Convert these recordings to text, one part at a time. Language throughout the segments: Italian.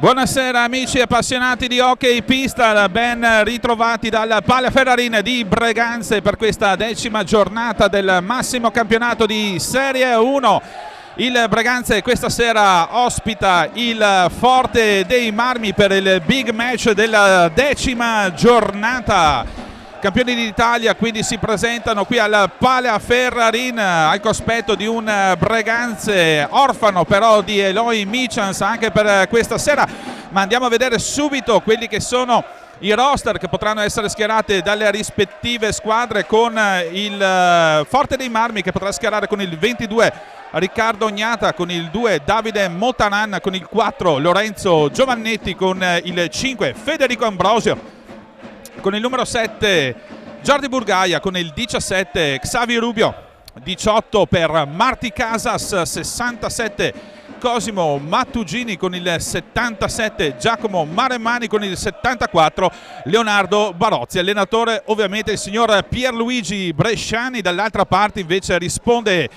Buonasera amici appassionati di hockey pista, ben ritrovati dal Pala Ferrarin di Breganze per questa 10ª giornata del massimo campionato di Serie 1. Il Breganze questa sera ospita il Forte dei Marmi per il big match della 10ª giornata. Campioni d'Italia quindi si presentano qui al Pala Ferrarin al cospetto di un Breganze orfano però di Eloy Michans anche per questa sera, ma andiamo a vedere subito quelli che sono i roster che potranno essere schierate dalle rispettive squadre, con il Forte dei Marmi che potrà schierare con il 22 Riccardo Ognata, con il 2 Davide Motanan, con il 4 Lorenzo Giovannetti, con il 5 Federico Ambrosio, con il numero 7 Jordi Burgaia, con il 17 Xavi Rubio, 18 per Marti Casas, 67 Cosimo Mattugini, con il 77 Giacomo Maremmani, con il 74 Leonardo Barozzi. Allenatore ovviamente il signor Pierluigi Bresciani. Dall'altra parte invece risponde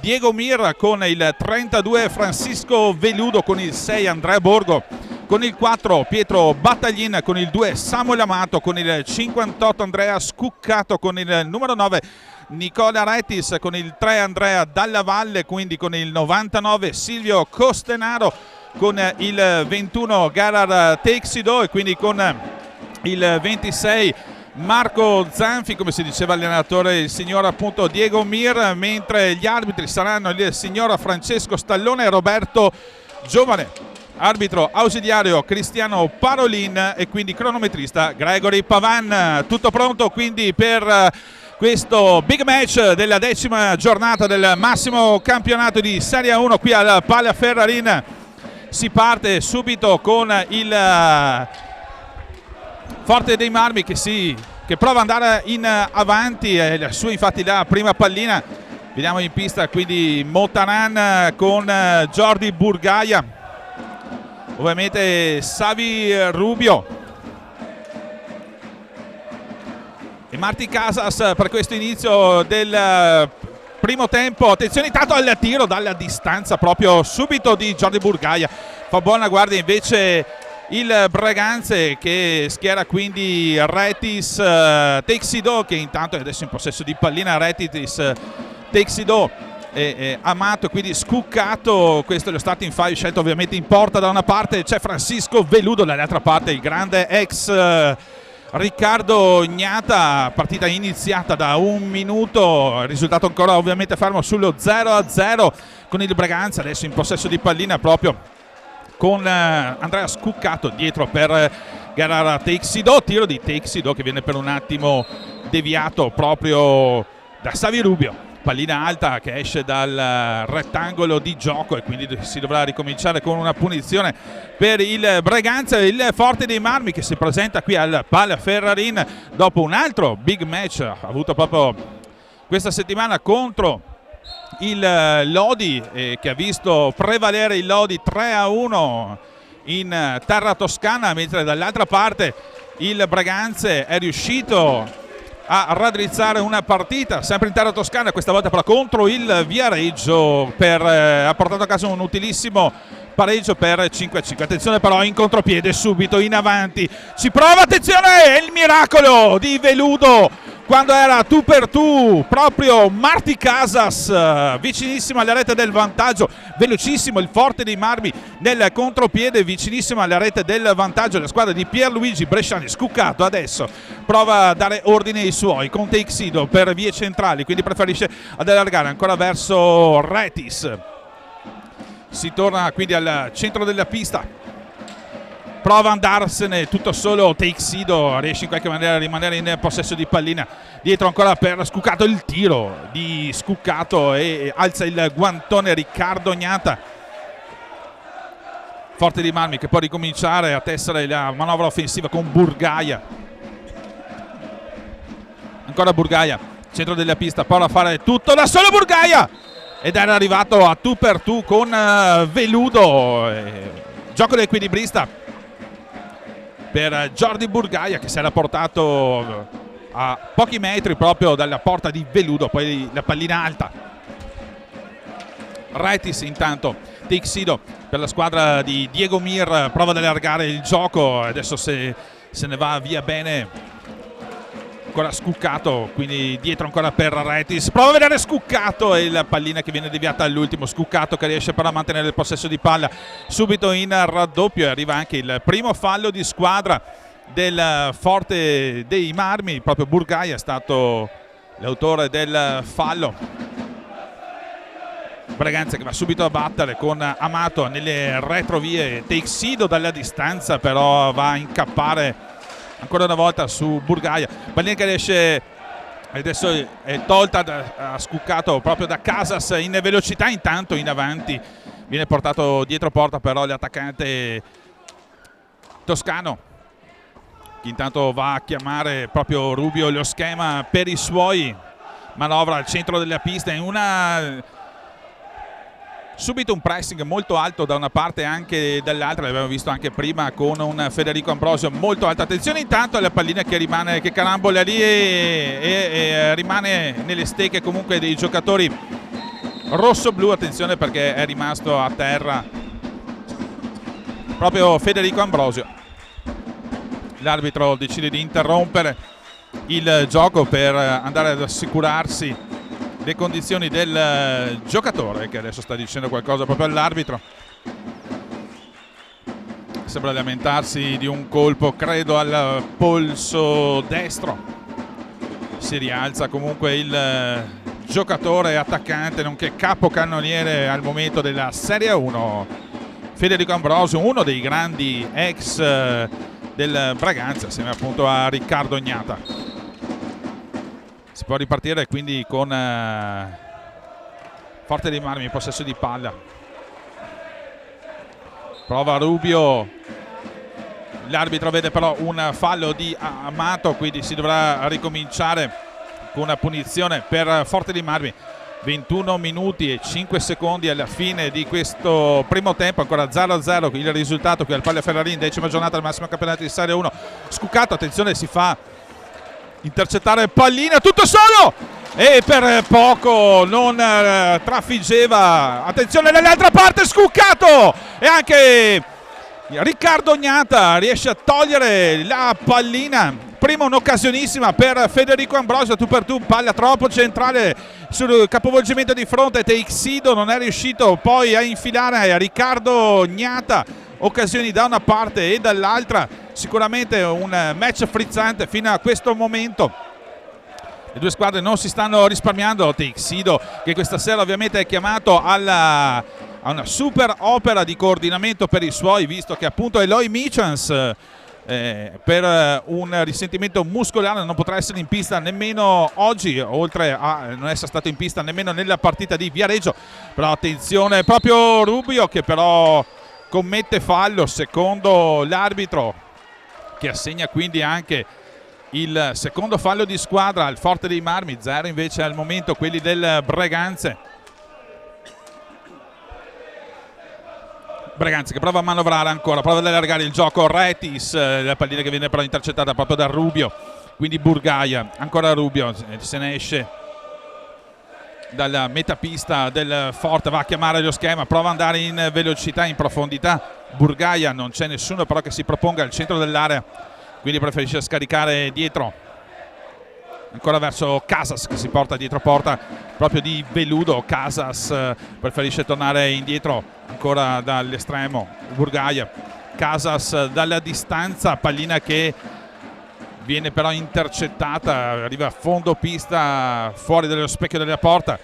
Diego Mir, con il 32 Francisco Veludo, con il 6 Andrea Borgo, con il 4 Pietro Battaglin, con il 2 Samuel Amato, con il 58 Andrea Scuccato, con il numero 9 Nicola Retis, con il 3 Andrea Dalla Valle, quindi con il 99 Silvio Costenaro, con il 21 Garar Texido e quindi con il 26 Marco Zanfi, come si diceva allenatore il signor appunto Diego Mir, mentre gli arbitri saranno il signor Francesco Stallone e Roberto Giovane, arbitro ausiliario Cristiano Parolin e quindi cronometrista Gregory Pavan. Tutto pronto quindi per questo big match della 10ª giornata del massimo campionato di Serie 1 qui al Pala Ferrarin. Si parte subito con il Forte dei Marmi che prova ad andare in avanti, la sua infatti la prima pallina. Vediamo in pista quindi Motanan con Jordi Burgaia, ovviamente Xavi Rubio e Marti Casas per questo inizio del primo tempo. Attenzione intanto al tiro dalla distanza proprio subito di Jordi Burgaia, fa buona guardia invece il Breganze, che schiera quindi Retis, Texido, che intanto è adesso in possesso di pallina. Retis, Texido e Amato, quindi Scuccato. Questo è lo starting five scelto ovviamente in porta. Da una parte c'è Francisco Veludo, dall'altra parte il grande ex Riccardo Ognata. Partita iniziata da 1 minuto, risultato ancora ovviamente fermo sullo 0-0 con il Breganze adesso in possesso di pallina proprio con Andrea Scuccato dietro per Garara Texido. Tiro di Texido che viene per un attimo deviato proprio da Xavi Rubio. Pallina alta che esce dal rettangolo di gioco e quindi si dovrà ricominciare con una punizione per il Breganze. Il Forte dei Marmi che si presenta qui al Pala Ferrarin dopo un altro big match avuto proprio questa settimana contro il Lodi, che ha visto prevalere il Lodi 3-1 in terra toscana, mentre dall'altra parte il Breganze è riuscito a raddrizzare una partita sempre in terra toscana, questa volta però contro il Viareggio, ha portato a casa un utilissimo pareggio per 5-5. Attenzione però in contropiede subito in avanti, ci prova, attenzione, è il miracolo di Veludo quando era tu per tu, proprio Marti Casas vicinissimo alla rete del vantaggio, velocissimo il Forte dei Marmi nel contropiede, vicinissimo alla rete del vantaggio la squadra di Pierluigi Bresciani. Scuccato adesso prova a dare ordine ai suoi con Texido per vie centrali, quindi preferisce ad allargare ancora verso Retis. Si torna quindi al centro della pista, prova ad andarsene tutto solo Texido, riesce in qualche maniera a rimanere in possesso di pallina, dietro ancora per Scuccato, il tiro di Scuccato e alza il guantone Riccardo Ognata. Forte di Marmi che può ricominciare a tessere la manovra offensiva con Burgaia, ancora Burgaia, centro della pista, prova a fare tutto da solo Burgaia ed era arrivato a tu per tu con Veludo. Gioco dell'equilibrista per Jordi Burgaia che si era portato a pochi metri proprio dalla porta di Veludo, poi la pallina alta Retis intanto, Teixido per la squadra di Diego Mir prova ad allargare il gioco, adesso se ne va via bene, ancora Scuccato, quindi dietro ancora per Retis, prova a vedere Scuccato e la pallina che viene deviata all'ultimo. Scuccato che riesce però a mantenere il possesso di palla subito in raddoppio, e arriva anche il primo fallo di squadra del Forte dei Marmi. Proprio Burgaia è stato l'autore del fallo. Braganza che va subito a battere con Amato nelle retrovie, Teixido dalla distanza però va a incappare ancora una volta su Burgaia, pallina che riesce, adesso è tolta a Scuccato proprio da Casas in velocità, intanto in avanti viene portato dietro porta però l'attaccante toscano, che intanto va a chiamare proprio Rubio lo schema per i suoi, manovra al centro della pista in una... Subito un pressing molto alto da una parte e anche dall'altra, l'abbiamo visto anche prima con un Federico Ambrosio molto alta. Attenzione intanto alla pallina che carambola lì e rimane nelle stecche comunque dei giocatori rosso-blu. Attenzione perché è rimasto a terra proprio Federico Ambrosio. L'arbitro decide di interrompere il gioco per andare ad assicurarsi le condizioni del giocatore, che adesso sta dicendo qualcosa proprio all'arbitro. Sembra lamentarsi di un colpo, credo al polso destro. Si rialza comunque il giocatore attaccante nonché capocannoniere al momento della Serie 1, Federico Ambrosio, uno dei grandi ex del Braganza assieme appunto a Riccardo Gnata. Si può ripartire quindi con Forte dei Marmi in possesso di palla. Prova Rubio, l'arbitro vede però un fallo di Amato, quindi si dovrà ricominciare con una punizione per Forte dei Marmi. 21 minuti e 5 secondi alla fine di questo primo tempo, ancora 0-0 il risultato qui al Palla Ferrarin, 10ª giornata del massimo campionato di Serie 1. Scuccato, attenzione, si fa intercettare pallina tutto solo e per poco non trafiggeva. Attenzione dall'altra parte, Scuccato, e anche Riccardo Gnata riesce a togliere la pallina. Prima un'occasionissima per Federico Ambrosio, tu per tu, palla troppo centrale sul capovolgimento di fronte. Teixido non è riuscito poi a infilare a Riccardo Gnata, occasioni da una parte e dall'altra. Sicuramente un match frizzante fino a questo momento. Le due squadre non si stanno risparmiando. Teixido che questa sera ovviamente è chiamato a una super opera di coordinamento per i suoi, visto che appunto Eloy Michels per un risentimento muscolare non potrà essere in pista nemmeno oggi, oltre a non essere stato in pista nemmeno nella partita di Viareggio. Però attenzione, proprio Rubio che però commette fallo secondo l'arbitro, che assegna quindi anche il secondo fallo di squadra al Forte dei Marmi. 0 invece al momento quelli del Braganza che prova a manovrare ancora, prova ad allargare il gioco. Retis, la pallina che viene però intercettata proprio da Rubio, quindi Burgaia, ancora Rubio, se ne esce dalla metapista del Forte, va a chiamare lo schema, prova ad andare in velocità, in profondità. Burgaia, non c'è nessuno però che si proponga al centro dell'area, quindi preferisce scaricare dietro ancora verso Casas, che si porta dietro porta proprio di veludo. Casas preferisce tornare indietro ancora dall'estremo. Burgaia, Casas dalla distanza, pallina che viene però intercettata, arriva a fondo pista fuori dallo specchio della porta.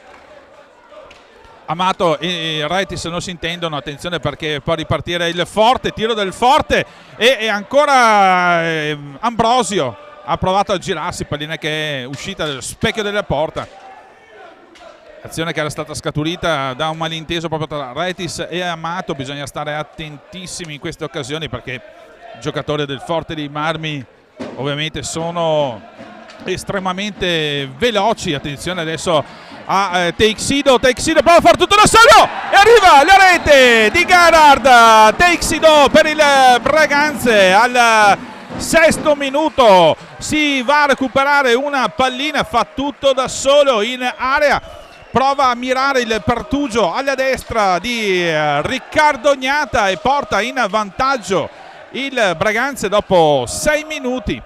Amato e Retis non si intendono, attenzione perché può ripartire il Forte, tiro del Forte e ancora Ambrosio ha provato a girarsi, pallina che è uscita dallo specchio della porta. Azione che era stata scaturita da un malinteso proprio tra Retis e Amato. Bisogna stare attentissimi in queste occasioni perché i giocatori del Forte dei Marmi ovviamente sono estremamente veloci. Attenzione adesso a Teixido prova a fare tutto da solo e arriva la rete di Gerhard Teixido per il Braganze. Al 6° minuto si va a recuperare una pallina, fa tutto da solo in area, prova a mirare il pertugio alla destra di Riccardo Gnata e porta in vantaggio il Braganza dopo 6 minuti.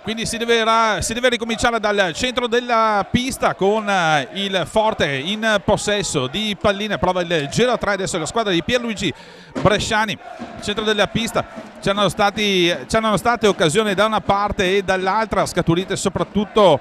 Quindi si deve ricominciare dal centro della pista con il Forte in possesso di palline, prova il giro a 3 adesso la squadra di Pierluigi Bresciani. Al centro della pista c'erano state occasioni da una parte e dall'altra, scaturite soprattutto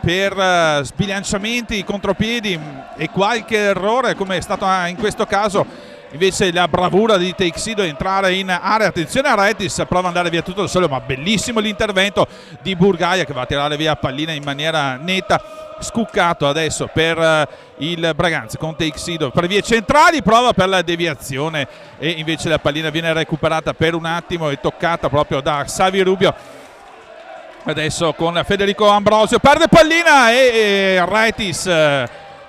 per sbilanciamenti, contropiedi e qualche errore, come è stato in questo caso. Invece la bravura di Teixido entrare in area, attenzione a Retis, prova ad andare via tutto da solo, ma bellissimo l'intervento di Burgaia che va a tirare via pallina in maniera netta. Scuccato adesso per il Braganza con Teixido per vie centrali, prova per la deviazione e invece la pallina viene recuperata per un attimo e toccata proprio da Xavi Rubio. Adesso con Federico Ambrosio, perde pallina e Retis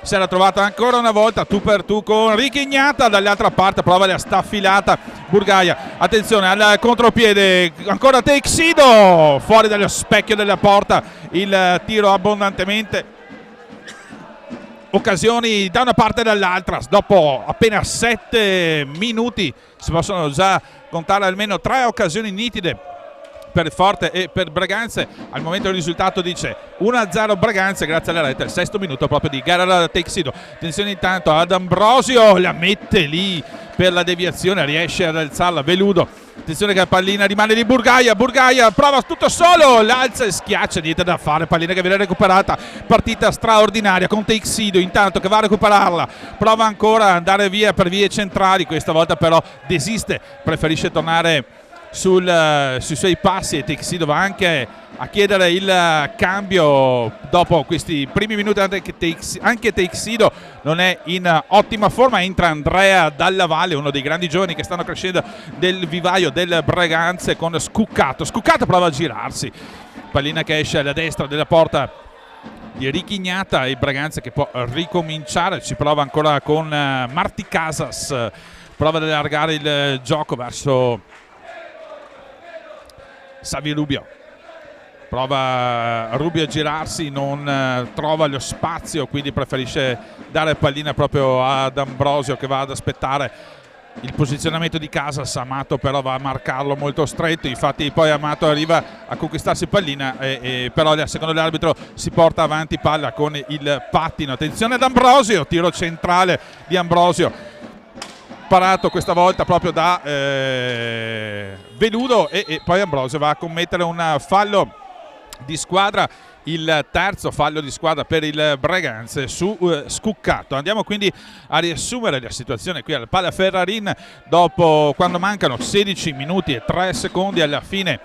si era trovata ancora una volta tu per tu con Ricky Gnata, dall'altra parte prova la staffilata Burgaia, attenzione al contropiede, ancora Teixido fuori dallo specchio della porta, il tiro abbondantemente, occasioni da una parte e dall'altra. Dopo appena 7 minuti si possono già contare almeno 3 occasioni nitide per Forte e per Braganza. Al momento il risultato dice 1-0 Braganza grazie alla rete al 6° minuto proprio di gara Teixido. Attenzione intanto ad Ambrosio, la mette lì per la deviazione, riesce ad alzarla Veludo. Attenzione che la pallina rimane di Burgaia, prova tutto solo, l'alza e schiaccia, niente da fare, pallina che viene recuperata, partita straordinaria con Teixido intanto che va a recuperarla, prova ancora ad andare via per vie centrali, questa volta però desiste, preferisce tornare sui suoi passi e Teixido va anche a chiedere il cambio dopo questi primi minuti. Anche Teixido non è in ottima forma, entra Andrea Dalla Valle, uno dei grandi giovani che stanno crescendo del vivaio del Braganza, con Scuccato prova a girarsi, pallina che esce alla destra della porta di Ricky Gnata e Braganza che può ricominciare, ci prova ancora con Marti Casas, prova ad allargare il gioco verso Xavi Rubio, prova Rubio a girarsi, non trova lo spazio, quindi preferisce dare pallina proprio ad Ambrosio che va ad aspettare il posizionamento di Casas. Amato però va a marcarlo molto stretto, infatti poi Amato arriva a conquistarsi pallina però secondo l'arbitro si porta avanti palla con il pattino. Attenzione ad Ambrosio, tiro centrale di Ambrosio parato questa volta proprio da Veludo e poi Ambrosio va a commettere un fallo di squadra, il terzo fallo di squadra per il Braganza su Scuccato. Andiamo quindi a riassumere la situazione qui al Pala Ferrarin dopo, quando mancano 16 minuti e 3 secondi alla fine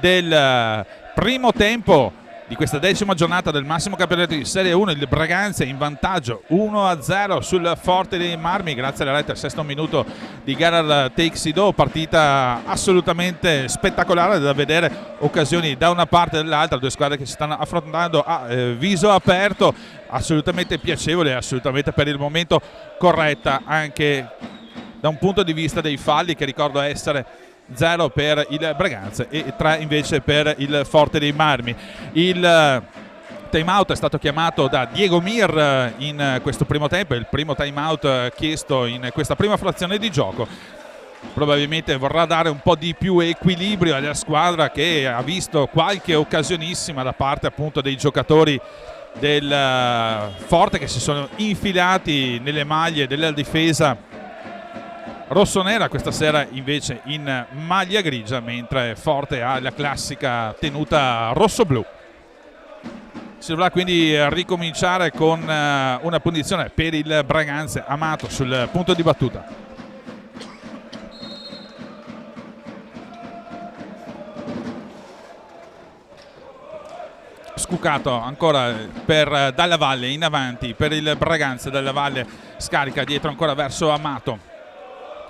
del primo tempo di questa 10ª giornata del massimo campionato di Serie 1. Il Braganza in vantaggio 1-0 sul Forte dei Marmi grazie alla rete al 6° minuto di gara Teixido, partita assolutamente spettacolare da vedere, occasioni da una parte e dall'altra, due squadre che si stanno affrontando a viso aperto, assolutamente piacevole, assolutamente per il momento corretta anche da un punto di vista dei falli, che ricordo essere 0 per il Braganza e 3 invece per il Forte dei Marmi. Il time out è stato chiamato da Diego Mir in questo primo tempo, è il primo time out chiesto in questa prima frazione di gioco. Probabilmente vorrà dare un po' di più equilibrio alla squadra che ha visto qualche occasionissima da parte appunto dei giocatori del Forte che si sono infilati nelle maglie della difesa rossonera, questa sera invece in maglia grigia, mentre Forte ha la classica tenuta rosso-blu. Si dovrà quindi ricominciare con una punizione per il Braganza. Amato sul punto di battuta. Scuccato ancora per Dalla Valle in avanti per il Braganza. Dalla Valle scarica dietro ancora verso Amato.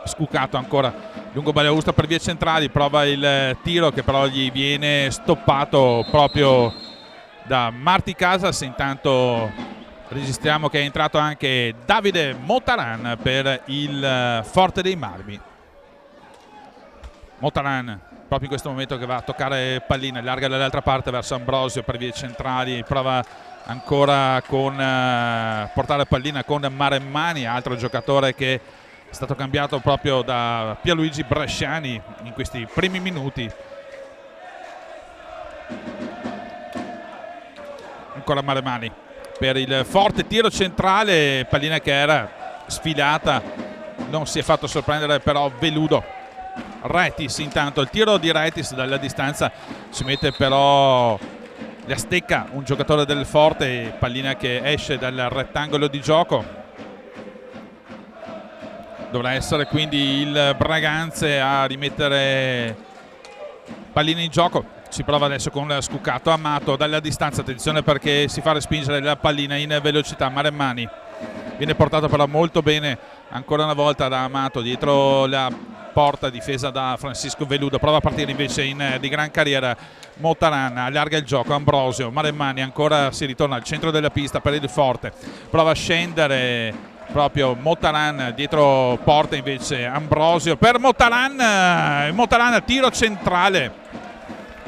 Scuccato ancora lungo Balaustra per vie centrali, prova il tiro che però gli viene stoppato proprio da Marti Casas. Intanto registriamo che è entrato anche Davide Motaran per il Forte dei Marmi. Motaran proprio in questo momento che va a toccare pallina, allarga dall'altra parte verso Ambrosio per vie centrali, prova ancora con portare pallina con Maremmani, altro giocatore che è stato cambiato proprio da Pierluigi Bresciani in questi primi minuti. Ancora Maremmani per il forte tiro centrale, pallina che era sfilata, non si è fatto sorprendere però Veludo. Retis intanto, il tiro di Retis dalla distanza si mette però, le stecca un giocatore del Forte, pallina che esce dal rettangolo di gioco. Dovrà essere quindi il Braganze a rimettere pallina in gioco. Si prova adesso con Scuccato, Amato dalla distanza, attenzione perché si fa respingere la pallina in velocità. Maremmani viene portato però molto bene ancora una volta da Amato dietro la porta, difesa da Francisco Veludo. Prova a partire invece di gran carriera Motaran, allarga il gioco Ambrosio. Maremmani ancora si ritorna al centro della pista per il Forte, prova a scendere proprio Motaran, dietro porta invece Ambrosio per Motaran. Motaran, tiro centrale,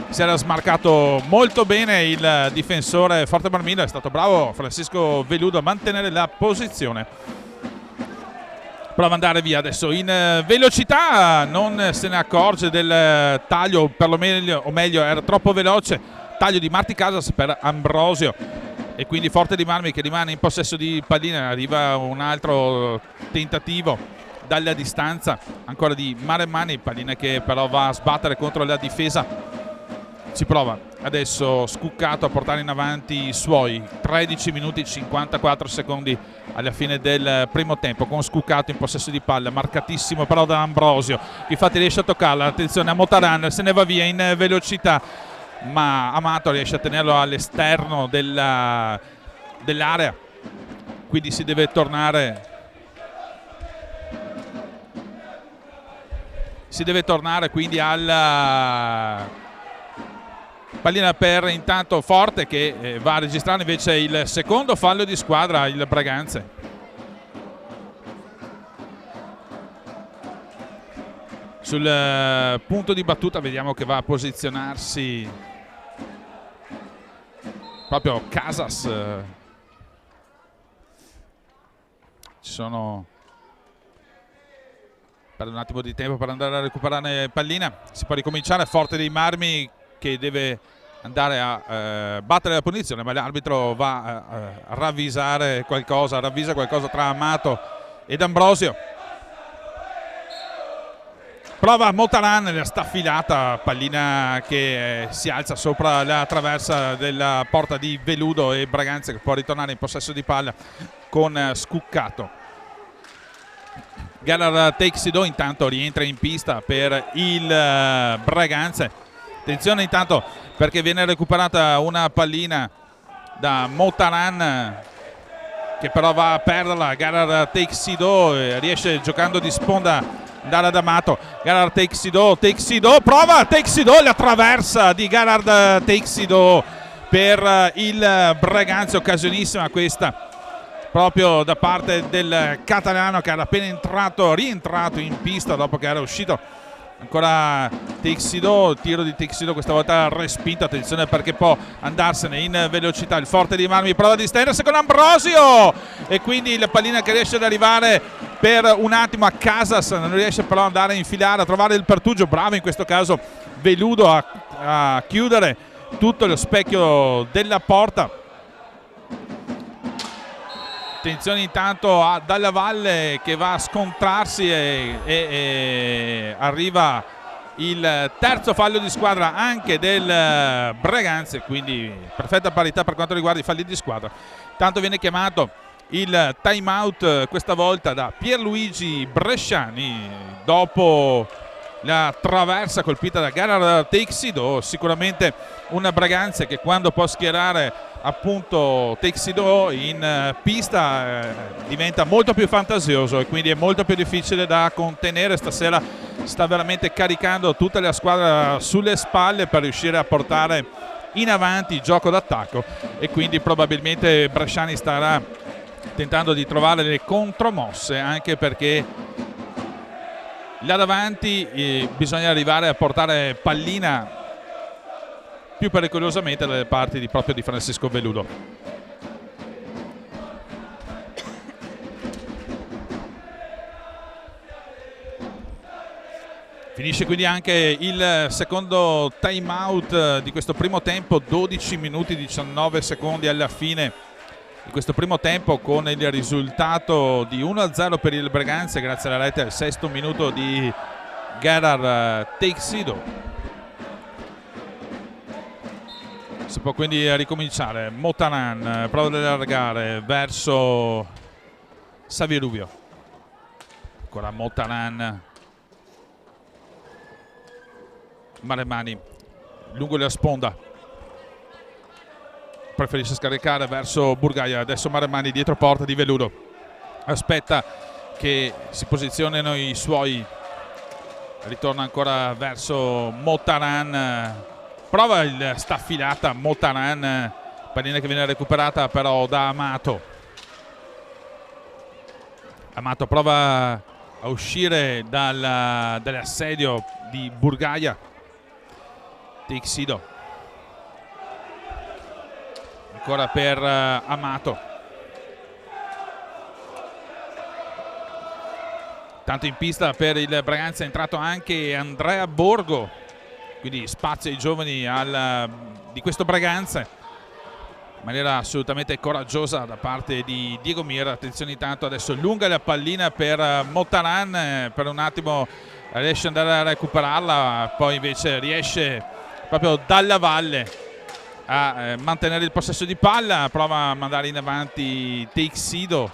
si era smarcato molto bene il difensore Forte Marmilla, è stato bravo Francisco Veludo a mantenere la posizione. Prova ad andare via adesso in velocità, non se ne accorge del taglio, perlomeno, o meglio era troppo veloce, taglio di Marti Casas per Ambrosio e quindi Forte di Marmi che rimane in possesso di pallina. Arriva un altro tentativo dalla distanza ancora di Maremmani, pallina che però va a sbattere contro la difesa. Ci prova adesso Scuccato a portare in avanti i suoi. 13 minuti e 54 secondi alla fine del primo tempo, con Scuccato in possesso di palla, marcatissimo però da Ambrosio, infatti riesce a toccarla, attenzione a Motaran, se ne va via in velocità ma Amato riesce a tenerlo all'esterno dell'area, quindi si deve tornare quindi alla pallina per intanto Forte che va a registrare invece il secondo fallo di squadra, il Braganze. Sul punto di battuta vediamo che va a posizionarsi proprio Casas. Ci sono per un attimo di tempo per andare a recuperare pallina, si può ricominciare. Forte dei Marmi che deve andare a battere la punizione, ma l'arbitro va a ravvisa qualcosa tra Amato ed Ambrosio. Prova Motaran, la staffilata, pallina che si alza sopra la traversa della porta di Veludo e Braganze che può ritornare in possesso di palla con Scuccato. Galar Texido intanto rientra in pista per il Braganze. Attenzione intanto perché viene recuperata una pallina da Motaran che però va a perderla. Galar Texido riesce giocando di sponda andare ad Amato. Galar Texido prova Texido, la traversa di Galar Texido per il Braganza, occasionissima questa proprio da parte del catalano che era appena rientrato in pista dopo che era uscito. Ancora Texido, tiro di Texido questa volta respinto, attenzione perché può andarsene in velocità. Il Forte di Marmi prova a distendersi con Ambrosio e quindi la pallina che riesce ad arrivare per un attimo a Casas, non riesce però ad andare a infilare, a trovare il pertugio. Bravo in questo caso Veludo a chiudere tutto lo specchio della porta. Attenzione intanto a Dalla Valle che va a scontrarsi e arriva il terzo fallo di squadra anche del Braganze, quindi perfetta parità per quanto riguarda i falli di squadra. Tanto viene chiamato il time out questa volta da Pierluigi Bresciani dopo la traversa colpita da Galar Texido. Sicuramente una Braganze che quando può schierare appunto Texido in pista diventa molto più fantasioso e quindi è molto più difficile da contenere. Stasera sta veramente caricando tutta la squadra sulle spalle per riuscire a portare in avanti il gioco d'attacco e quindi probabilmente Bresciani starà tentando di trovare le contromosse, anche perché là davanti bisogna arrivare a portare pallina più pericolosamente dalle parti proprio di Francisco Veludo. Finisce quindi anche il secondo time out di questo primo tempo, 12 minuti 19 secondi alla fine di questo primo tempo, con il risultato di 1-0 per il Breganze grazie alla rete al sesto minuto di Gerard Teixido. Si può quindi ricominciare. Motaran prova ad allargare verso Xavi Rubio, ancora Motaran, Maremmani lungo la sponda, preferisce scaricare verso Burgaia, adesso Maremmani dietro porta di Veludo, aspetta che si posizionino i suoi, ritorna ancora verso Motaran, prova il staffilata Motaran, pallina che viene recuperata però da Amato. Amato prova a uscire dall'assedio di Burgaia. Teixido ancora per Amato, tanto in pista per il Braganza è entrato anche Andrea Borgo, quindi spazio ai giovani di questo Braganza in maniera assolutamente coraggiosa da parte di Diego Mir. Attenzione intanto, adesso lunga la pallina per Motaran, per un attimo riesce ad andare a recuperarla, poi invece riesce proprio dalla valle a mantenere il possesso di palla, prova a mandare in avanti Teixido.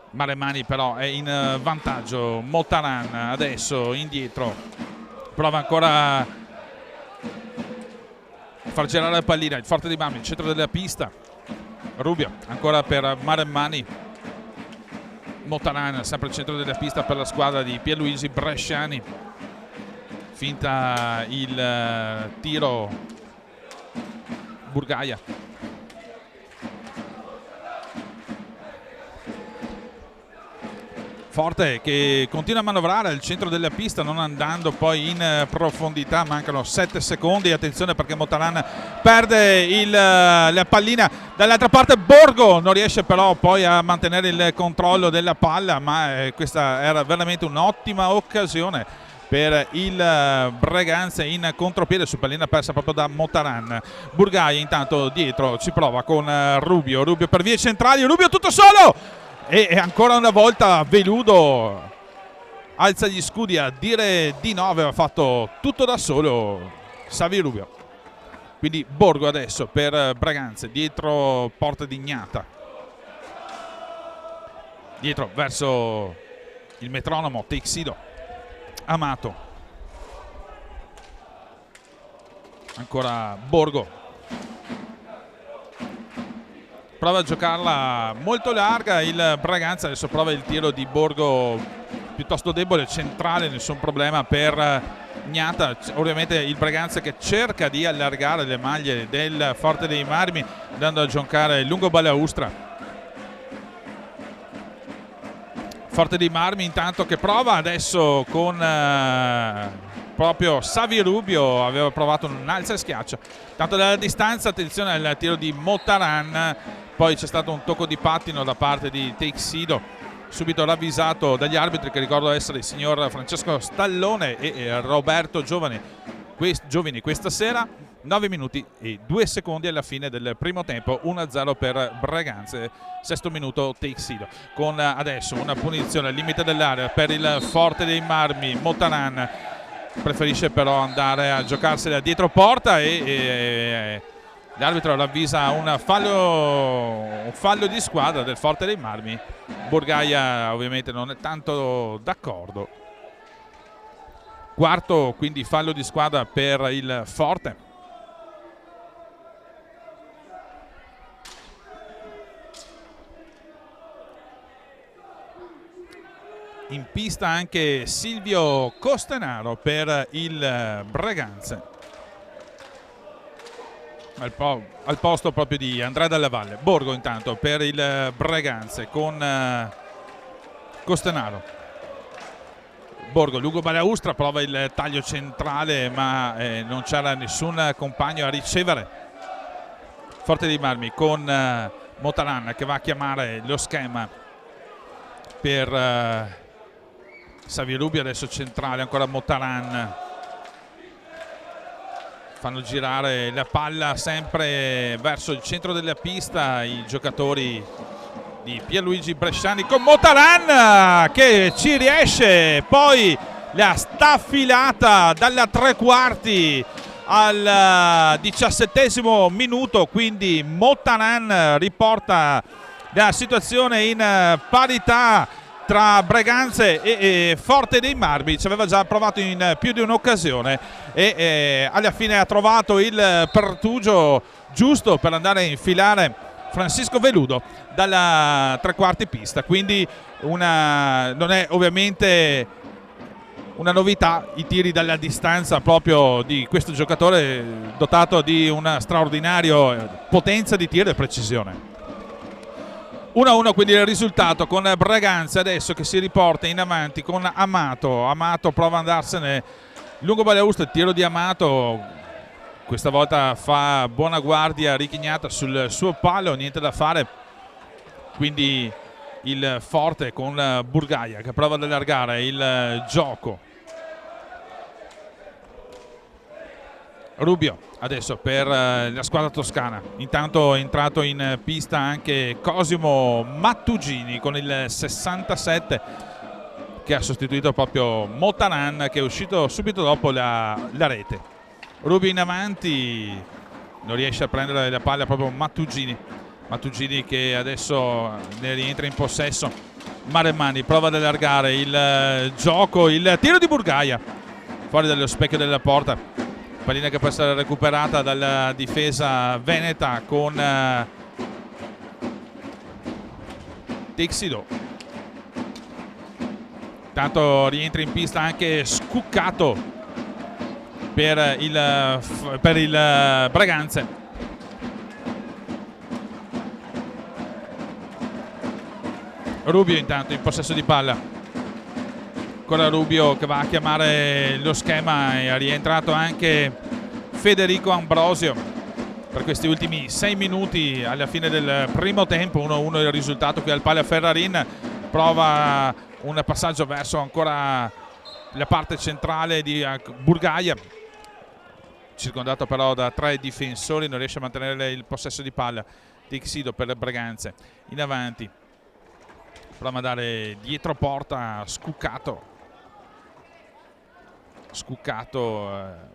Maremmani però è in vantaggio. Motaran adesso indietro, prova ancora a far girare la pallina, il Forte dei Marmi, il centro della pista. Rubio ancora per Maremmani. Motaran sempre al centro della pista per la squadra di Pierluigi Bresciani. Finta il tiro Burgaia. Forte che continua a manovrare al centro della pista, non andando poi in profondità. Mancano 7 secondi. Attenzione perché Motaran perde la pallina dall'altra parte. Borgo non riesce però poi a mantenere il controllo della palla, ma questa era veramente un'ottima occasione per il Braganza in contropiede su pallina persa proprio da Motaran. Burgaia intanto dietro ci prova con Rubio per vie centrali, Rubio tutto solo e ancora una volta Veludo alza gli scudi a dire di no, aveva fatto tutto da solo Xavi Rubio. Quindi Borgo adesso per Braganza, dietro porta di Ignata, dietro verso il metronomo Teixido. Amato, ancora Borgo, prova a giocarla molto larga il Braganza, adesso prova il tiro di Borgo piuttosto debole, centrale, nessun problema per Ignata. Ovviamente il Braganza che cerca di allargare le maglie del Forte dei Marmi andando a giocare lungo Balaustra. Forte dei Marmi intanto che prova adesso con proprio Xavi Rubio, aveva provato un alza e schiaccia, tanto dalla distanza. Attenzione al tiro di Motaran, poi c'è stato un tocco di pattino da parte di Teixido, subito ravvisato dagli arbitri che ricordo essere il signor Francesco Stallone e Roberto Giovani questa sera. 9 minuti e 2 secondi alla fine del primo tempo, 1-0 per Braganza, sesto minuto Teixido, con adesso una punizione al limite dell'area per il Forte dei Marmi. Motaran preferisce però andare a giocarsela dietro porta e l'arbitro ravvisa un fallo di squadra del Forte dei Marmi. Burgaia ovviamente non è tanto d'accordo. Quarto quindi fallo di squadra per il Forte. In pista anche Silvio Costenaro per il Braganza, al posto proprio di Andrea Della Valle. Borgo intanto per il Braganza con Costenaro. Borgo. Lugo Balaustra prova il taglio centrale, ma non c'era nessun compagno a ricevere. Forte dei Marmi con Motaran che va a chiamare lo schema per Xavier Rubio, adesso centrale, ancora Motaran. Fanno girare la palla sempre verso il centro della pista i giocatori di Pierluigi Bresciani con Motaran che ci riesce, poi la staffilata dalla tre quarti al 17° minuto, quindi Motaran riporta la situazione in parità tra Breganze e Forte dei Marmi. Ci aveva già provato in più di un'occasione e alla fine ha trovato il pertugio giusto per andare a infilare Francisco Veludo dalla tre quarti pista, quindi non è ovviamente una novità i tiri dalla distanza proprio di questo giocatore dotato di una straordinaria potenza di tiro e precisione. 1-1 quindi il risultato, con Breganze adesso che si riporta in avanti con Amato prova ad andarsene lungo Balaustra, il tiro di Amato questa volta fa buona guardia Richignata sul suo palo, niente da fare, quindi il Forte con Burgaia che prova ad allargare il gioco. Rubio adesso per la squadra toscana, intanto è entrato in pista anche Cosimo Mattugini con il 67 che ha sostituito proprio Motaran che è uscito subito dopo la rete. Rubio in avanti, non riesce a prendere la palla proprio Mattugini che adesso ne rientra in possesso. Maremmani prova ad allargare il gioco, il tiro di Burgaia fuori dallo specchio della porta, pallina che può essere recuperata dalla difesa veneta con Texido. Tanto rientra in pista anche Scuccato per il Breganze. Rubio intanto in possesso di palla, ancora Rubio che va a chiamare lo schema e ha rientrato anche Federico Ambrosio per questi ultimi 6 minuti alla fine del primo tempo. 1-1 il risultato qui al Pala Ferrarin. Prova un passaggio verso ancora la parte centrale di Burgaia, circondato però da 3 difensori, non riesce a mantenere il possesso di palla. Texido per le Breganze in avanti, prova a dare dietro porta Scuccato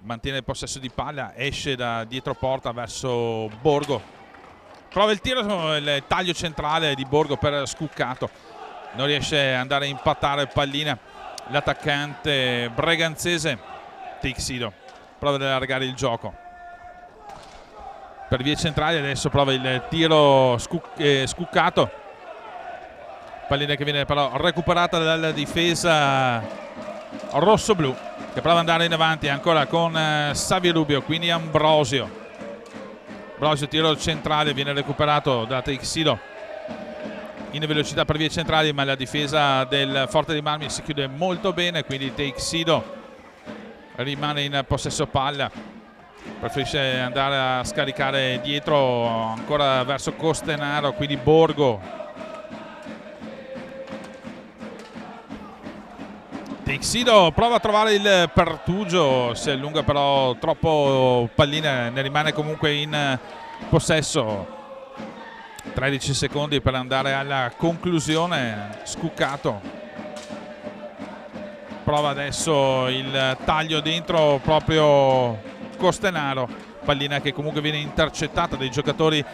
mantiene il possesso di palla, esce da dietro porta verso Borgo, prova il tiro, il taglio centrale di Borgo per Scuccato, non riesce ad andare a impattare pallina l'attaccante breganzese. Texido prova ad allargare il gioco per vie centrali, adesso prova il tiro Scuccato, pallina che viene però recuperata dalla difesa rossoblu che prova ad andare in avanti ancora con Xavier Rubio, quindi Ambrosio, tiro centrale, viene recuperato da Texido in velocità per vie centrali, ma la difesa del Forte dei Marmi si chiude molto bene, quindi Texido rimane in possesso palla, preferisce andare a scaricare dietro ancora verso Costenaro, quindi Borgo. Texido prova a trovare il pertugio, si allunga però troppo pallina, ne rimane comunque in possesso. 13 secondi per andare alla conclusione. Scuccato prova adesso il taglio dentro proprio Costenaro, pallina che comunque viene intercettata dai giocatori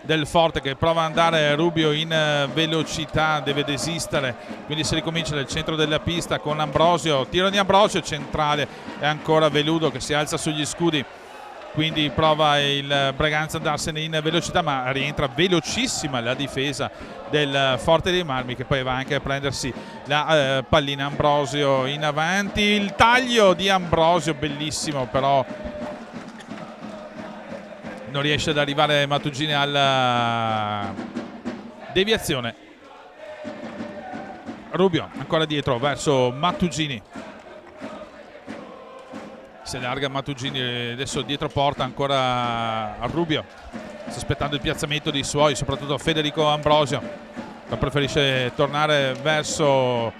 del Forte che prova ad andare Rubio in velocità, deve desistere, quindi si ricomincia dal centro della pista con Ambrosio, tiro di Ambrosio centrale e ancora Veludo che si alza sugli scudi, quindi prova il Breganze ad andarsene in velocità, ma rientra velocissima la difesa del Forte dei Marmi che poi va anche a prendersi la pallina. Ambrosio in avanti, il taglio di Ambrosio bellissimo, però non riesce ad arrivare Mattugini alla deviazione. Rubio ancora dietro verso Mattugini, si allarga Matugini, adesso dietro porta ancora a Rubio, sta aspettando il piazzamento dei suoi, soprattutto Federico Ambrosio, ma preferisce tornare verso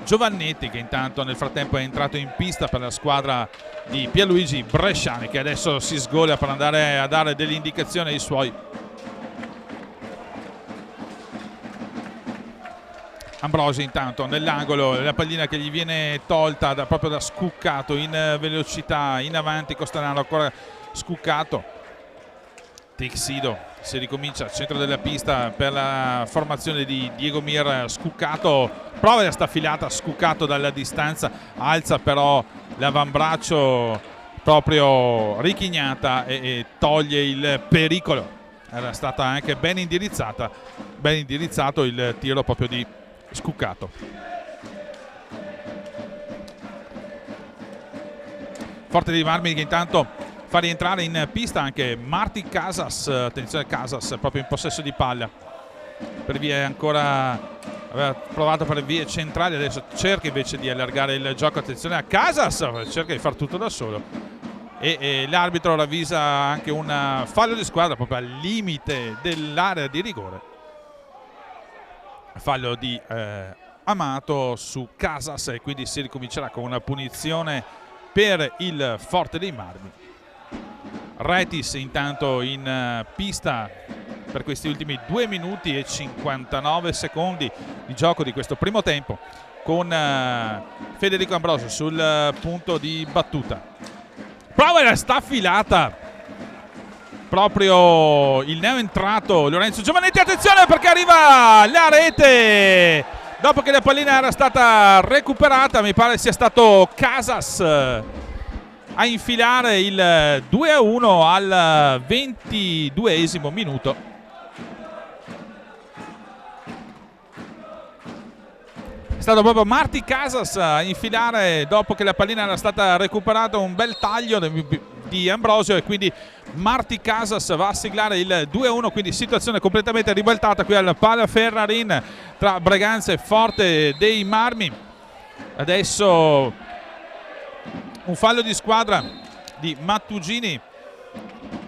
Giovannetti, che intanto nel frattempo è entrato in pista per la squadra di Pierluigi Bresciani, che adesso si sgola per andare a dare delle indicazioni ai suoi. Ambrosio intanto nell'angolo, la pallina che gli viene tolta proprio da Scuccato, in velocità in avanti Costanaro, ancora Scuccato. Texido, si ricomincia al centro della pista per la formazione di Diegomir Scuccato, prova la staffilata Scuccato dalla distanza, alza però l'avambraccio proprio richignata e toglie il pericolo. Era stata anche ben indirizzato il tiro proprio di Scuccato. Forte dei Marmi che intanto fa rientrare in pista anche Marti Casas. Attenzione, Casas proprio in possesso di palla, per vie ancora, aveva provato per le vie centrali, adesso cerca invece di allargare il gioco. Attenzione a Casas, cerca di far tutto da solo e l'arbitro ravvisa anche un fallo di squadra proprio al limite dell'area di rigore. Fallo di Amato su Casas e quindi si ricomincerà con una punizione per il Forte dei Marmi. Retis intanto in pista per questi ultimi 2 minuti e 59 secondi di gioco di questo primo tempo, con Federico Ambrosio sul punto di battuta. Prova la staffilata proprio il neoentrato Lorenzo Giovannetti. Attenzione perché arriva la rete dopo che la pallina era stata recuperata. Mi pare sia stato Casas a infilare il 2-1 al 22esimo minuto. È stato proprio Marti Casas a infilare dopo che la pallina era stata recuperata, un bel taglio di Ambrosio e quindi Marti Casas va a siglare il 2-1, quindi situazione completamente ribaltata qui al Palaferrarin tra Breganze e Forte dei Marmi. Adesso un fallo di squadra di Mattugini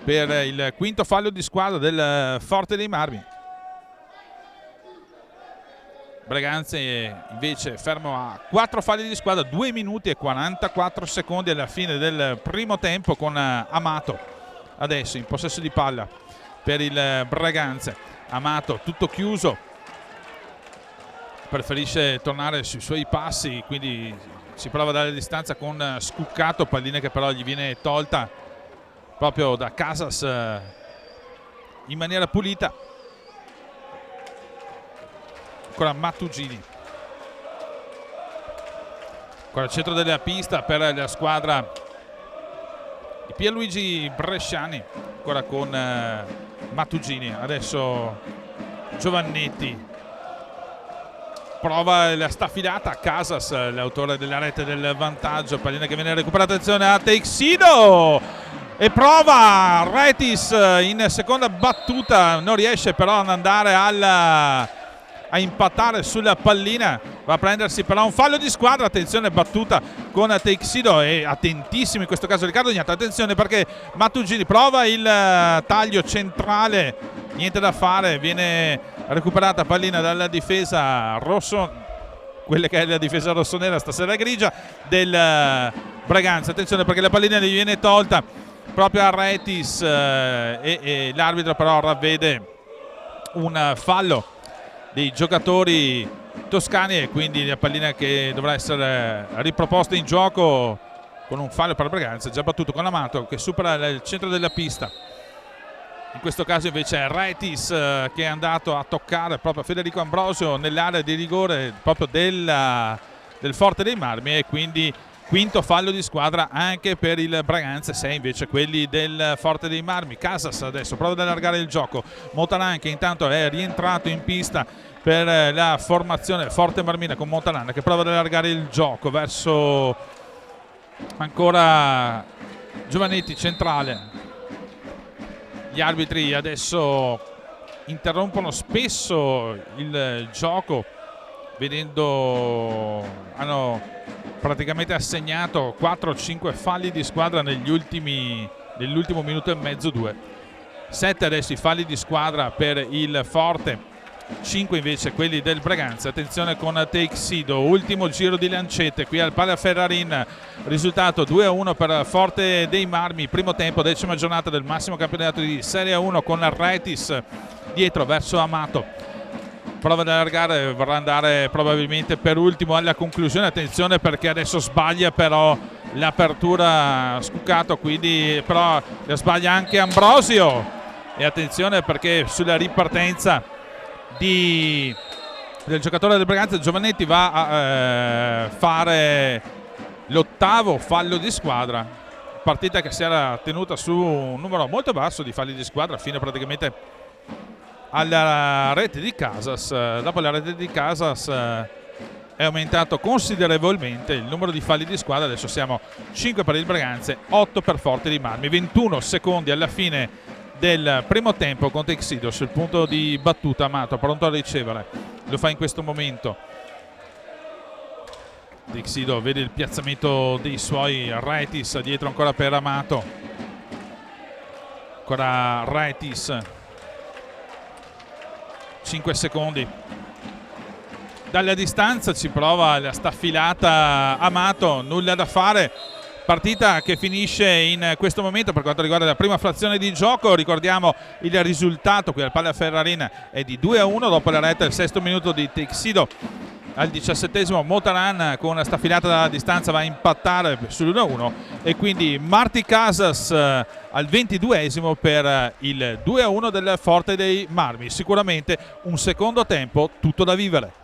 per il quinto fallo di squadra del Forte dei Marmi. Breganze invece fermo a 4 falli di squadra, 2 minuti e 44 secondi alla fine del primo tempo, con Amato adesso in possesso di palla per il Breganze. Amato tutto chiuso, preferisce tornare sui suoi passi, quindi si prova a dare distanza con Scuccato, pallina che però gli viene tolta proprio da Casas in maniera pulita. Ancora Mattugini, ancora al centro della pista per la squadra di Pierluigi Bresciani, ancora con Mattugini. Adesso Giovannetti prova la staffilata a Casas, l'autore della rete del vantaggio, pallina che viene recuperata. Attenzione a Texido e prova Retis in seconda battuta, non riesce però ad andare a impattare sulla pallina, va a prendersi però un fallo di squadra. Attenzione, battuta con Texido e attentissimo in questo caso Riccardo Gnata. Attenzione perché Mattugini prova il taglio centrale, niente da fare, viene recuperata pallina dalla difesa rosso, quella che è la difesa rossonera, stasera grigia, del Breganze. Attenzione perché la pallina gli viene tolta proprio a Retis e l'arbitro però ravvede un fallo dei giocatori toscani e quindi la pallina che dovrà essere riproposta in gioco con un fallo per Breganze, già battuto con Amato che supera il centro della pista. In questo caso invece è Retis che è andato a toccare proprio Federico Ambrosio nell'area di rigore proprio del Forte dei Marmi e quindi quinto fallo di squadra anche per il Breganze, 6 invece quelli del Forte dei Marmi. Casas adesso prova ad allargare il gioco, Montalan che intanto è rientrato in pista per la formazione Forte Marmina, con Montalan che prova ad allargare il gioco verso ancora Giovannetti centrale. Gli arbitri adesso interrompono spesso il gioco vedendo hanno praticamente assegnato 4-5 falli di squadra nell'ultimo minuto e mezzo, 2. 7 adesso i falli di squadra per il Forte, 5 invece quelli del Breganze. Attenzione con Teixido, ultimo giro di lancette qui al Pala Ferrarin, risultato 2-1 per Forte dei Marmi, primo tempo, 10ª giornata del massimo campionato di Serie 1 con Retis dietro verso Amato. Prova ad allargare, vorrà andare probabilmente per ultimo alla conclusione. Attenzione perché adesso sbaglia però l'apertura, Scuccato, quindi però sbaglia anche Ambrosio. E attenzione perché sulla ripartenza del giocatore del Breganze, Giovannetti, va a fare l'8º fallo di squadra. Partita che si era tenuta su un numero molto basso di falli di squadra fino praticamente alla rete di Casas. Dopo la rete di Casas è aumentato considerevolmente il numero di falli di squadra. Adesso siamo 5 per il Breganze, 8 per Forte dei Marmi. 21 secondi alla fine del primo tempo con Teixido sul punto di battuta. Amato pronto a ricevere, lo fa in questo momento. Teixido vede il piazzamento dei suoi, Retis dietro ancora per Amato, ancora Retis, 5 secondi dalla distanza, ci prova la staffilata Amato, nulla da fare. Partita che finisce in questo momento per quanto riguarda la prima frazione di gioco. Ricordiamo il risultato qui al Pala Ferrarin è di 2-1 dopo la rete al 6° minuto di Teixido. Al 17° Motaran con una staffilata dalla distanza va a impattare sull'1-1 e quindi Marti Casas al 22° per il 2-1 del Forte dei Marmi. Sicuramente un secondo tempo tutto da vivere.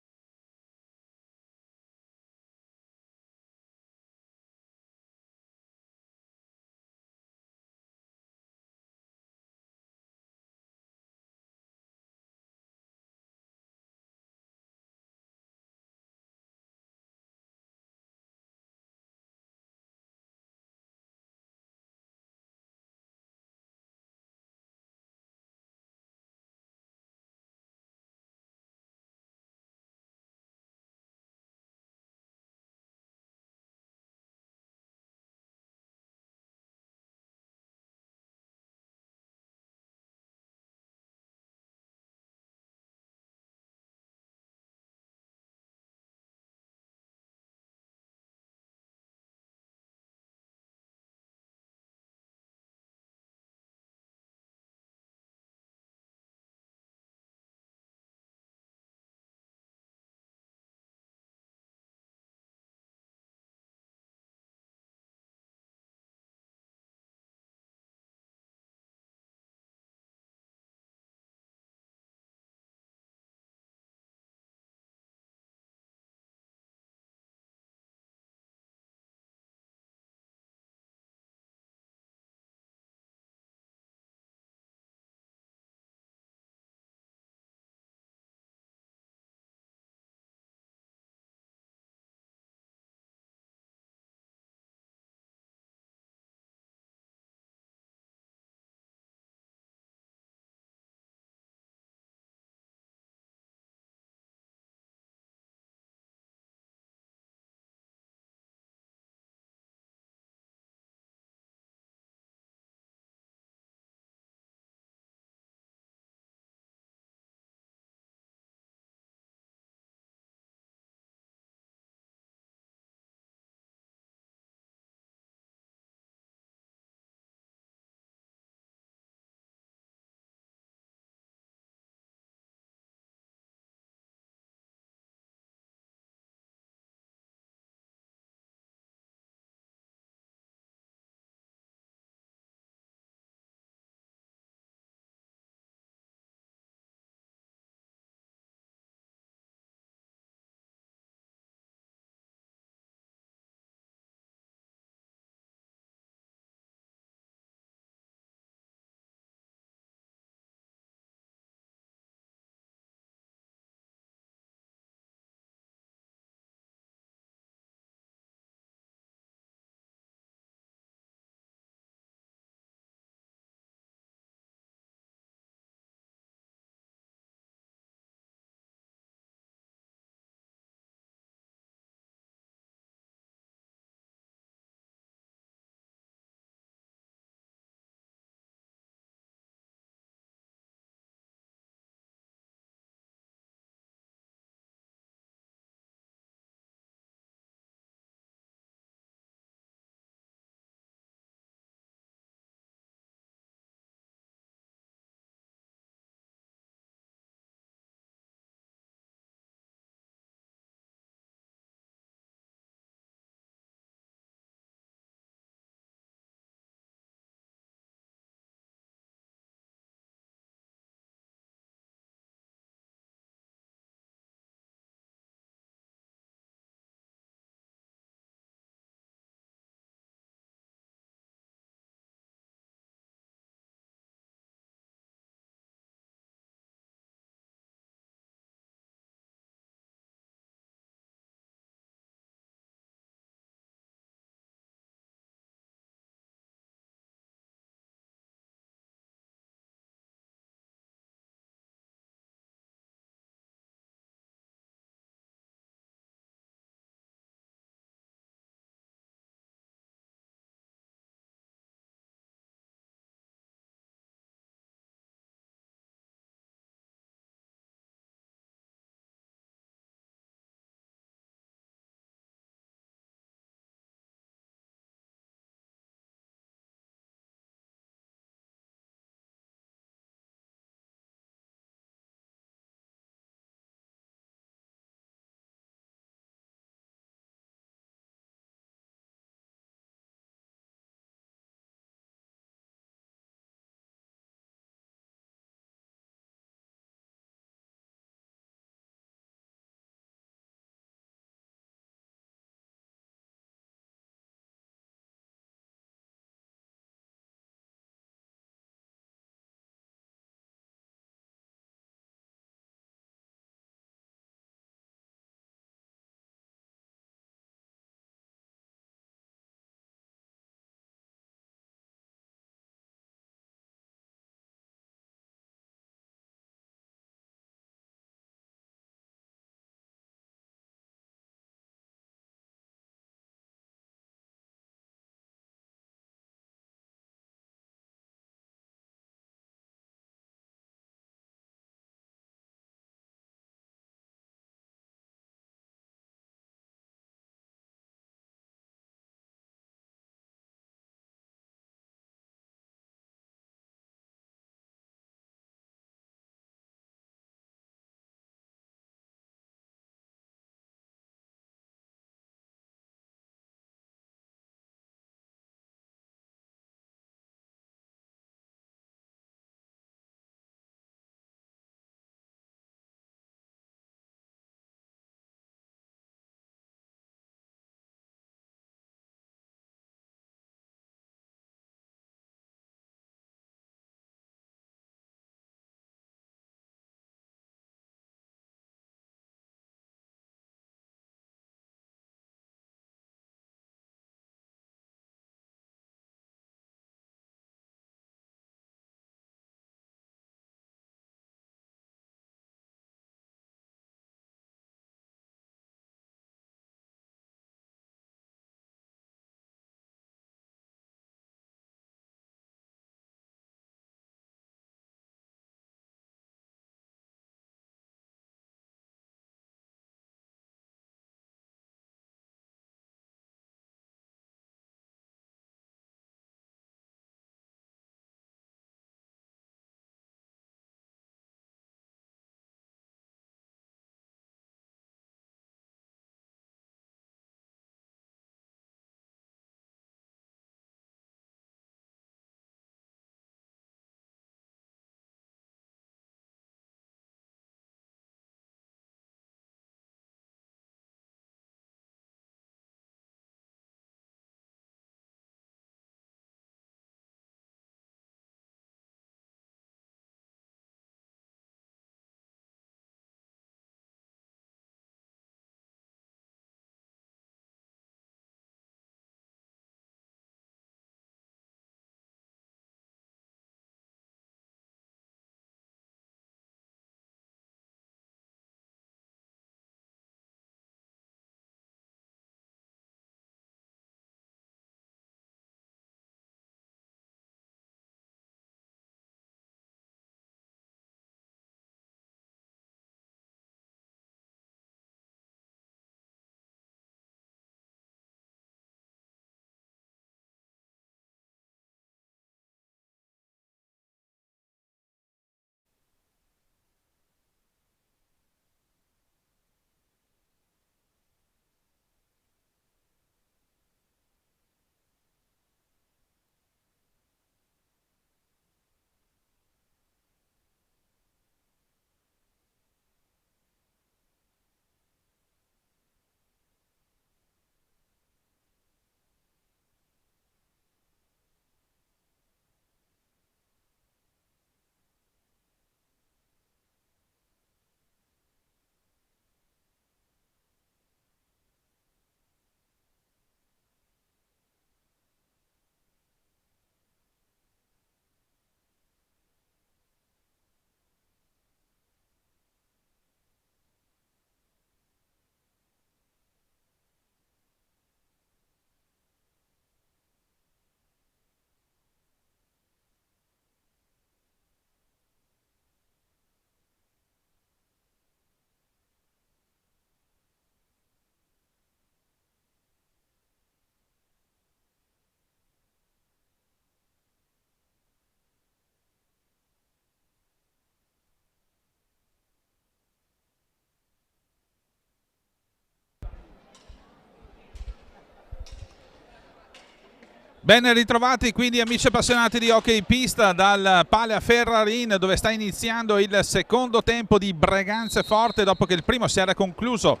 Ben ritrovati quindi amici appassionati di hockey pista dal Pala Ferrarin, dove sta iniziando il secondo tempo di Breganze Forte, dopo che il primo si era concluso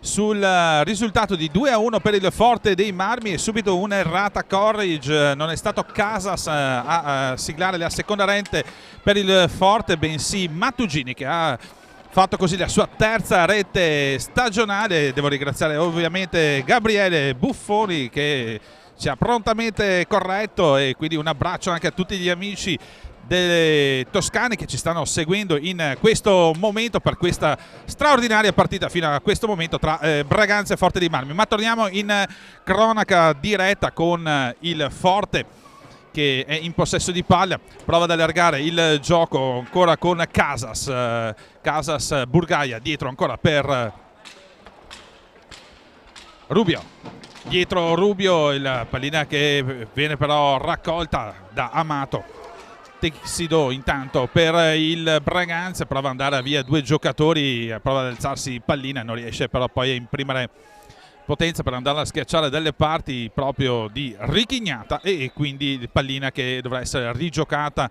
sul risultato di 2-1 per il Forte dei Marmi e subito un'errata Corridge. Non è stato Casas a siglare la seconda rete per il Forte, bensì Mattugini, che ha fatto così la sua terza rete stagionale. Devo ringraziare ovviamente Gabriele Buffoni, che ci ha prontamente corretto, e quindi un abbraccio anche a tutti gli amici delle Toscane che ci stanno seguendo in questo momento per questa straordinaria partita fino a questo momento tra Breganze e Forte dei Marmi. Ma torniamo in cronaca diretta con il Forte, che è in possesso di palla, prova ad allargare il gioco ancora con Casas Burgaia dietro ancora per Rubio. Dietro Rubio, la pallina che viene però raccolta da Amato. Texido intanto per il Breganze, prova ad andare via due giocatori, prova ad alzarsi pallina, non riesce però poi a imprimere potenza per andare a schiacciare delle parti proprio di Richignata, e quindi pallina che dovrà essere rigiocata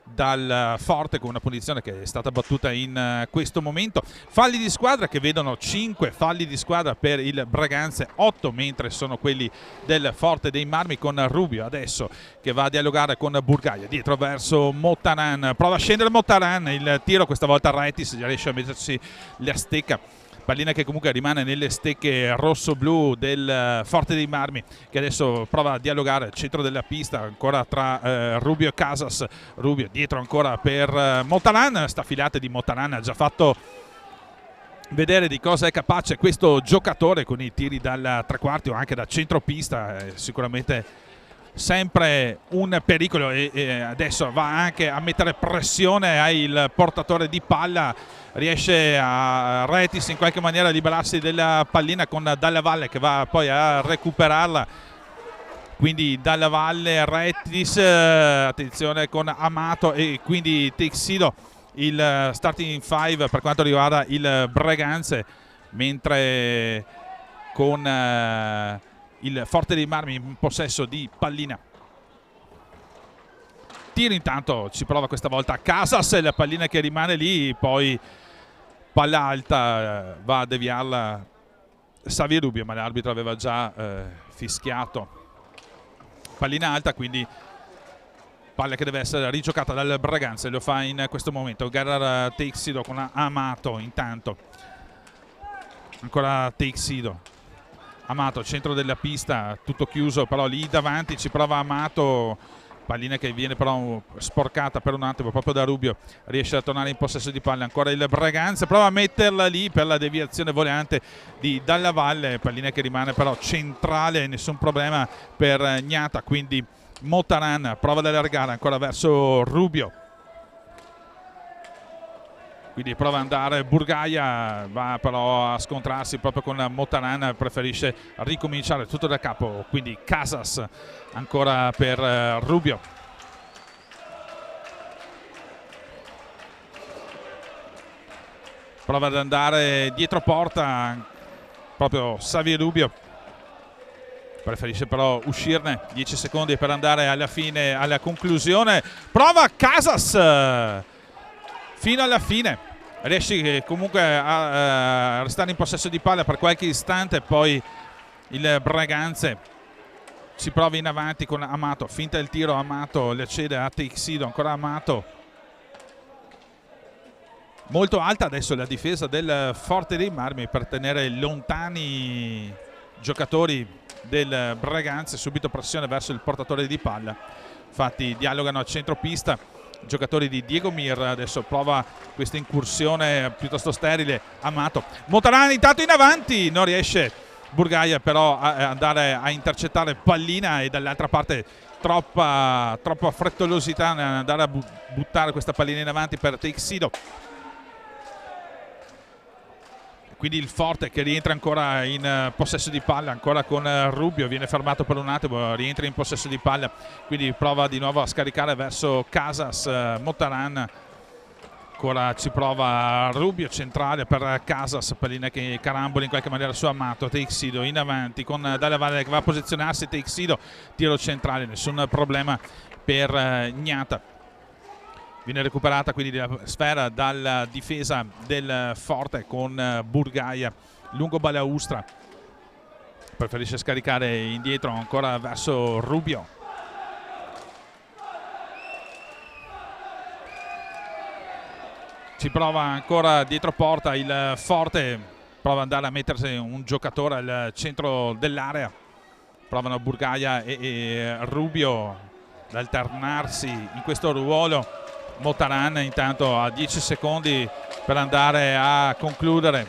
dal Forte con una punizione che è stata battuta in questo momento. Falli di squadra che vedono 5 falli di squadra per il Breganze, 8 mentre sono quelli del Forte dei Marmi, con Rubio adesso che va a dialogare con Burgaia dietro verso Mottaran, prova a scendere Mottaran, il tiro questa volta Retis riesce a mettersi la stecca. Pallina che comunque rimane nelle stecche rosso-blu del Forte dei Marmi, che adesso prova a dialogare al centro della pista ancora tra Rubio e Casas. Rubio dietro ancora per Mottaran, staffilate di Mottaran, ha già fatto vedere di cosa è capace questo giocatore con i tiri dal tre quarti o anche da centropista, sicuramente sempre un pericolo, e adesso va anche a mettere pressione al portatore di palla. Riesce a Retis in qualche maniera a liberarsi della pallina con Dalla Valle, che va poi a recuperarla. Quindi Dalla Valle, Retis, attenzione con Amato e quindi Texido il starting five per quanto riguarda il Breganze, mentre con il Forte dei Marmi in possesso di pallina. Tiro intanto, ci prova questa volta Casas, la pallina che rimane lì, poi palla alta, va a deviarla Xavier Rubio, ma l'arbitro aveva già fischiato. Pallina alta, quindi palla che deve essere rigiocata dal Breganze, lo fa in questo momento Gerard Texido con Amato. Intanto ancora Texido, Amato centro della pista, tutto chiuso, però lì davanti ci prova Amato, pallina che viene però sporcata per un attimo proprio da Rubio, riesce a tornare in possesso di palla ancora il Breganze, prova a metterla lì per la deviazione volante di Dalla Valle, pallina che rimane però centrale, nessun problema per Gnata, quindi Mottaran prova ad allargare ancora verso Rubio, quindi prova ad andare Burgaia, va però a scontrarsi proprio con Mottaran, preferisce ricominciare tutto da capo, quindi Casas ancora per Rubio. Prova ad andare dietro porta proprio Xavier Rubio, preferisce però uscirne, 10 secondi per andare alla fine, alla conclusione. Prova Casas fino alla fine, riesce comunque a restare in possesso di palla per qualche istante, poi il Breganze si prova in avanti con Amato, finta il tiro, Amato le cede a Texido, ancora Amato. Molto alta adesso la difesa del Forte dei Marmi per tenere lontani giocatori del Breganze, subito pressione verso il portatore di palla, infatti dialogano a centropista giocatori di Diego Mir. Adesso prova questa incursione piuttosto sterile Amato. Mottaran intanto in avanti, non riesce Burgaia però a andare a intercettare pallina, e dall'altra parte troppa frettolosità nell'andare a buttare questa pallina in avanti per Texido. Quindi il Forte che rientra ancora in possesso di palla, ancora con Rubio, viene fermato per un attimo, rientra in possesso di palla, quindi prova di nuovo a scaricare verso Casas, Mottaran Ancora ci prova Rubio, centrale per Casas, pallina che caramboli in qualche maniera su Amato. Teixido in avanti con Dalla Valle che va a posizionarsi. Teixido, tiro centrale, nessun problema per Gnata. Viene recuperata quindi la sfera dalla difesa del Forte con Burgaia lungo balaustra, preferisce scaricare indietro ancora verso Rubio. Ci prova ancora dietro porta il Forte, prova ad andare a mettersi un giocatore al centro dell'area, provano Burgaia e Rubio ad alternarsi in questo ruolo. Motaran intanto ha 10 secondi per andare a concludere,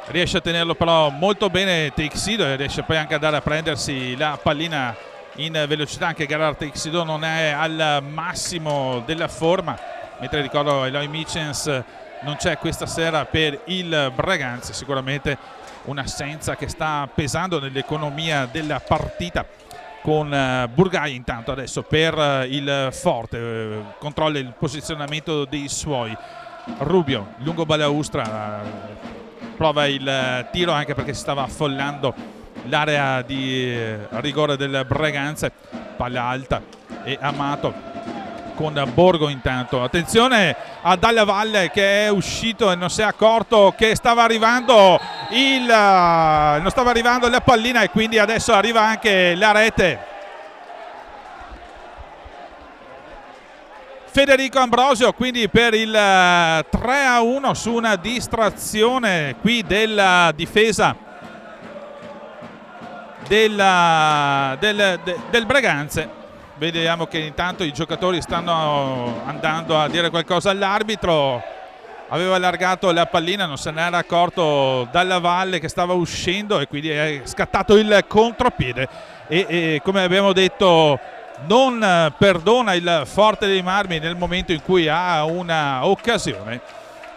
riesce a tenerlo però molto bene Teixido e riesce poi anche ad andare a prendersi la pallina in velocità. Anche Gerard Teixido non è al massimo della forma, mentre ricordo Eloy Michens non c'è questa sera per il Breganze, sicuramente un'assenza che sta pesando nell'economia della partita. Con Burgaia intanto adesso per il Forte, controlla il posizionamento dei suoi. Rubio lungo balaustra, prova il tiro anche perché si stava affollando l'area di rigore del Breganze. Palla alta e Amato con Borgo intanto. Attenzione a Dalla Valle che è uscito e non si è accorto che stava arrivando la pallina e quindi adesso arriva anche la rete. Federico Ambrosio quindi per il 3-1 su una distrazione qui della difesa del Breganze. Vediamo che intanto i giocatori stanno andando a dire qualcosa all'arbitro. Aveva allargato la pallina, non se n'era accorto Dalla Valle che stava uscendo e quindi è scattato il contropiede e come abbiamo detto non perdona il Forte dei Marmi nel momento in cui ha una occasione,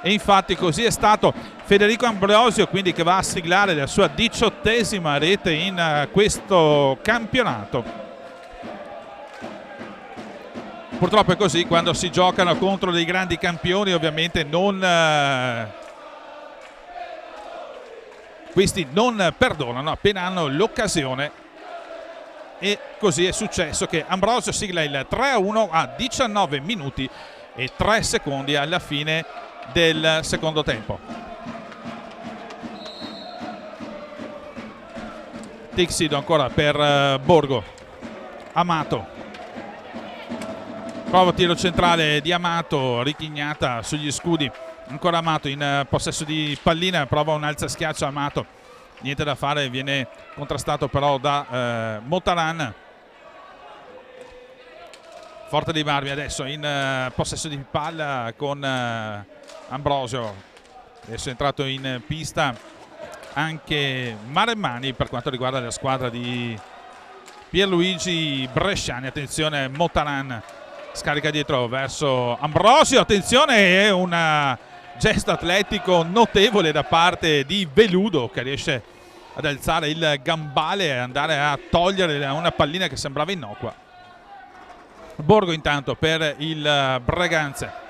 e infatti così è stato. Federico Ambrosio quindi che va a siglare la sua 18ª rete in questo campionato. Purtroppo è così, quando si giocano contro dei grandi campioni ovviamente questi non perdonano appena hanno l'occasione, e così è successo che Ambrosio sigla il 3-1 a 19 minuti e 3 secondi alla fine del secondo tempo. Teixido ancora per Borgo. Amato, prova tiro centrale di Amato, richignata sugli scudi. Ancora Amato in possesso di pallina, prova un alza schiaccio Amato, niente da fare, viene contrastato però da Motaran. Forte dei Marmi adesso in possesso di palla con Ambrosio. Adesso è entrato in pista anche Maremmani per quanto riguarda la squadra di Pierluigi Bresciani. Attenzione, Motaran scarica dietro verso Ambrosio, attenzione, è un gesto atletico notevole da parte di Veludo che riesce ad alzare il gambale e andare a togliere una pallina che sembrava innocua. Borgo intanto per il Breganze.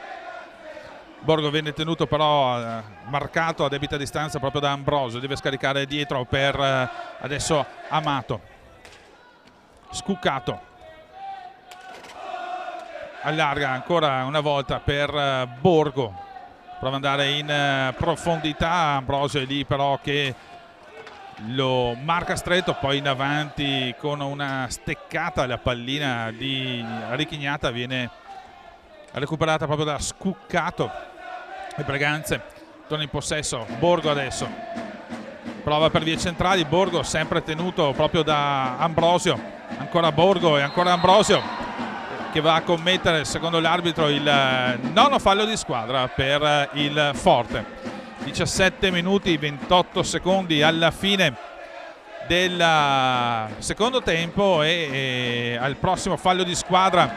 Borgo viene tenuto però marcato a debita distanza proprio da Ambrosio, deve scaricare dietro per adesso Amato. Scuccato, allarga ancora una volta per Borgo, prova ad andare in profondità. Ambrosio è lì però che lo marca stretto, poi in avanti con una steccata la pallina di Richignata viene recuperata proprio da Scuccato. Le Breganze torna in possesso. Borgo adesso prova per vie centrali, Borgo sempre tenuto proprio da Ambrosio. Ancora Borgo e ancora Ambrosio che va a commettere secondo l'arbitro il nono fallo di squadra per il Forte. 17 minuti 28 secondi alla fine del secondo tempo e al prossimo fallo di squadra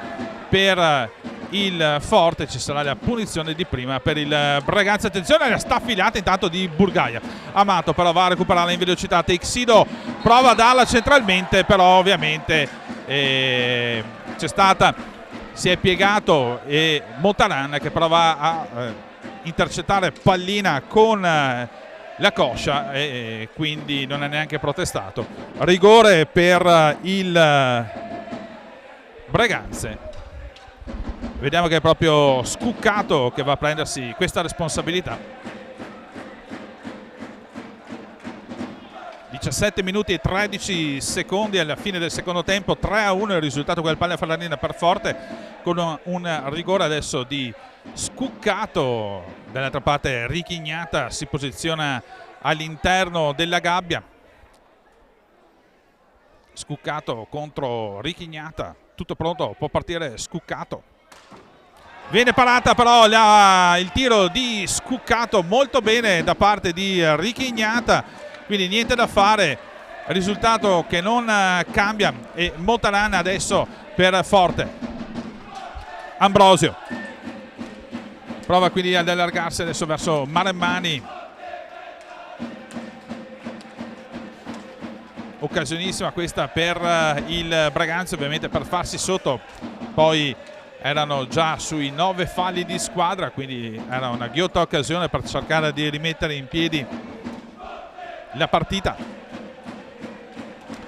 per il Forte ci sarà la punizione di prima per il Breganze. Attenzione alla staffilata intanto di Burgaia. Amato però va a recuperarla in velocità. Teixido prova a darla centralmente, però ovviamente c'è stata si è piegato e Montaran che prova a intercettare pallina con la coscia e quindi non è neanche protestato. Rigore per il Breganze. Vediamo che è proprio Scuccato che va a prendersi questa responsabilità. 17 minuti e 13 secondi alla fine del secondo tempo, 3-1 il risultato con il Pallaferrarina per Forte, con un rigore adesso di Scuccato. Dall'altra parte Richignata si posiziona all'interno della gabbia. Scuccato contro Richignata, tutto pronto, può partire Scuccato. Viene parata però il tiro di Scuccato molto bene da parte di Richignata, quindi niente da fare, risultato che non cambia e Montaran adesso per Forte. Ambrosio prova quindi ad allargarsi adesso verso Maremmani, occasionissima questa per il Breganze, ovviamente per farsi sotto, poi erano già sui 9 falli di squadra, quindi era una ghiotta occasione per cercare di rimettere in piedi la partita.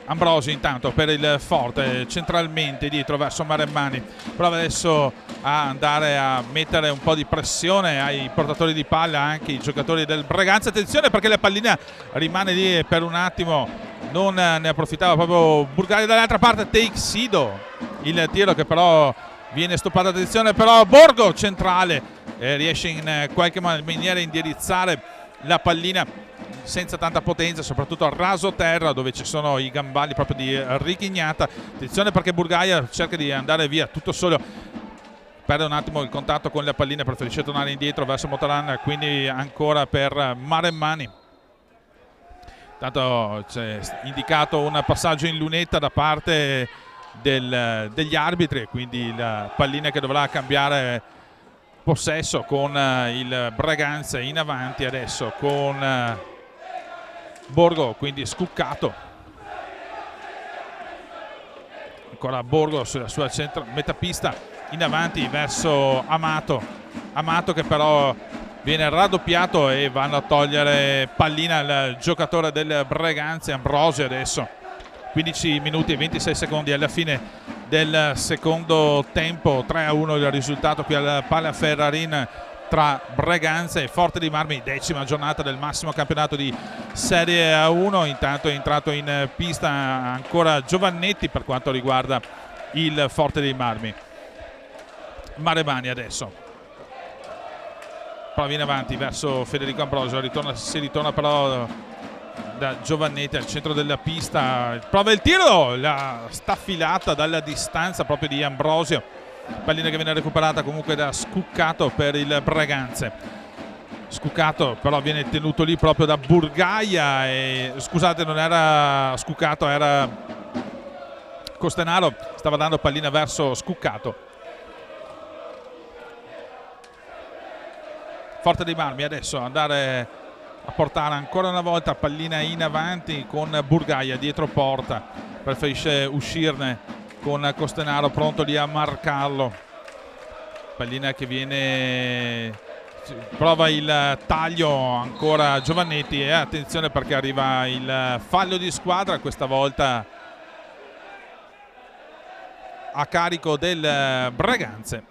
Ambrosio intanto per il Forte, centralmente dietro verso Maremmani, prova adesso a andare a mettere un po' di pressione ai portatori di palla, anche i giocatori del Breganze. Attenzione perché la pallina rimane lì per un attimo, non ne approfittava proprio Burgaia. Dall'altra parte Teixido, il tiro che però viene stoppato. Attenzione però Borgo centrale, riesce in qualche maniera a indirizzare la pallina senza tanta potenza, soprattutto a raso terra dove ci sono i gambali proprio di Richignata. Attenzione perché Burgaia cerca di andare via tutto solo, perde un attimo il contatto con la pallina, preferisce tornare indietro verso Montaran, quindi ancora per Maremmani. Tanto c'è indicato un passaggio in lunetta da parte degli arbitri, quindi la pallina che dovrà cambiare possesso con il Breganze in avanti adesso con Borgo, quindi Scuccato. Ancora Borgo sulla sua metapista in avanti verso Amato. Amato che però viene raddoppiato e vanno a togliere pallina al giocatore del Breganze, Ambrosio adesso. 15 minuti e 26 secondi alla fine del secondo tempo, 3-1 il risultato qui al Pallaferrarin tra Breganze e Forte dei Marmi, 10ª giornata del massimo campionato di Serie A1. Intanto è entrato in pista ancora Giovannetti per quanto riguarda il Forte dei Marmi. Maremmani adesso prova in avanti verso Federico Ambrosio, si ritorna però da Giovannetti al centro della pista, prova il tiro, la staffilata dalla distanza proprio di Ambrosio, pallina che viene recuperata comunque da Scuccato per il Breganze. Scuccato però viene tenuto lì proprio da Burgaia e, scusate, non era Scuccato, era Costenaro, stava dando pallina verso Scuccato. Forte dei Marmi adesso andare a portare ancora una volta pallina in avanti con Burgaia dietro porta, preferisce uscirne con Costenaro pronto lì a marcarlo. Pallina che viene, prova il taglio ancora Giovannetti e attenzione perché arriva il fallo di squadra, questa volta a carico del Breganze,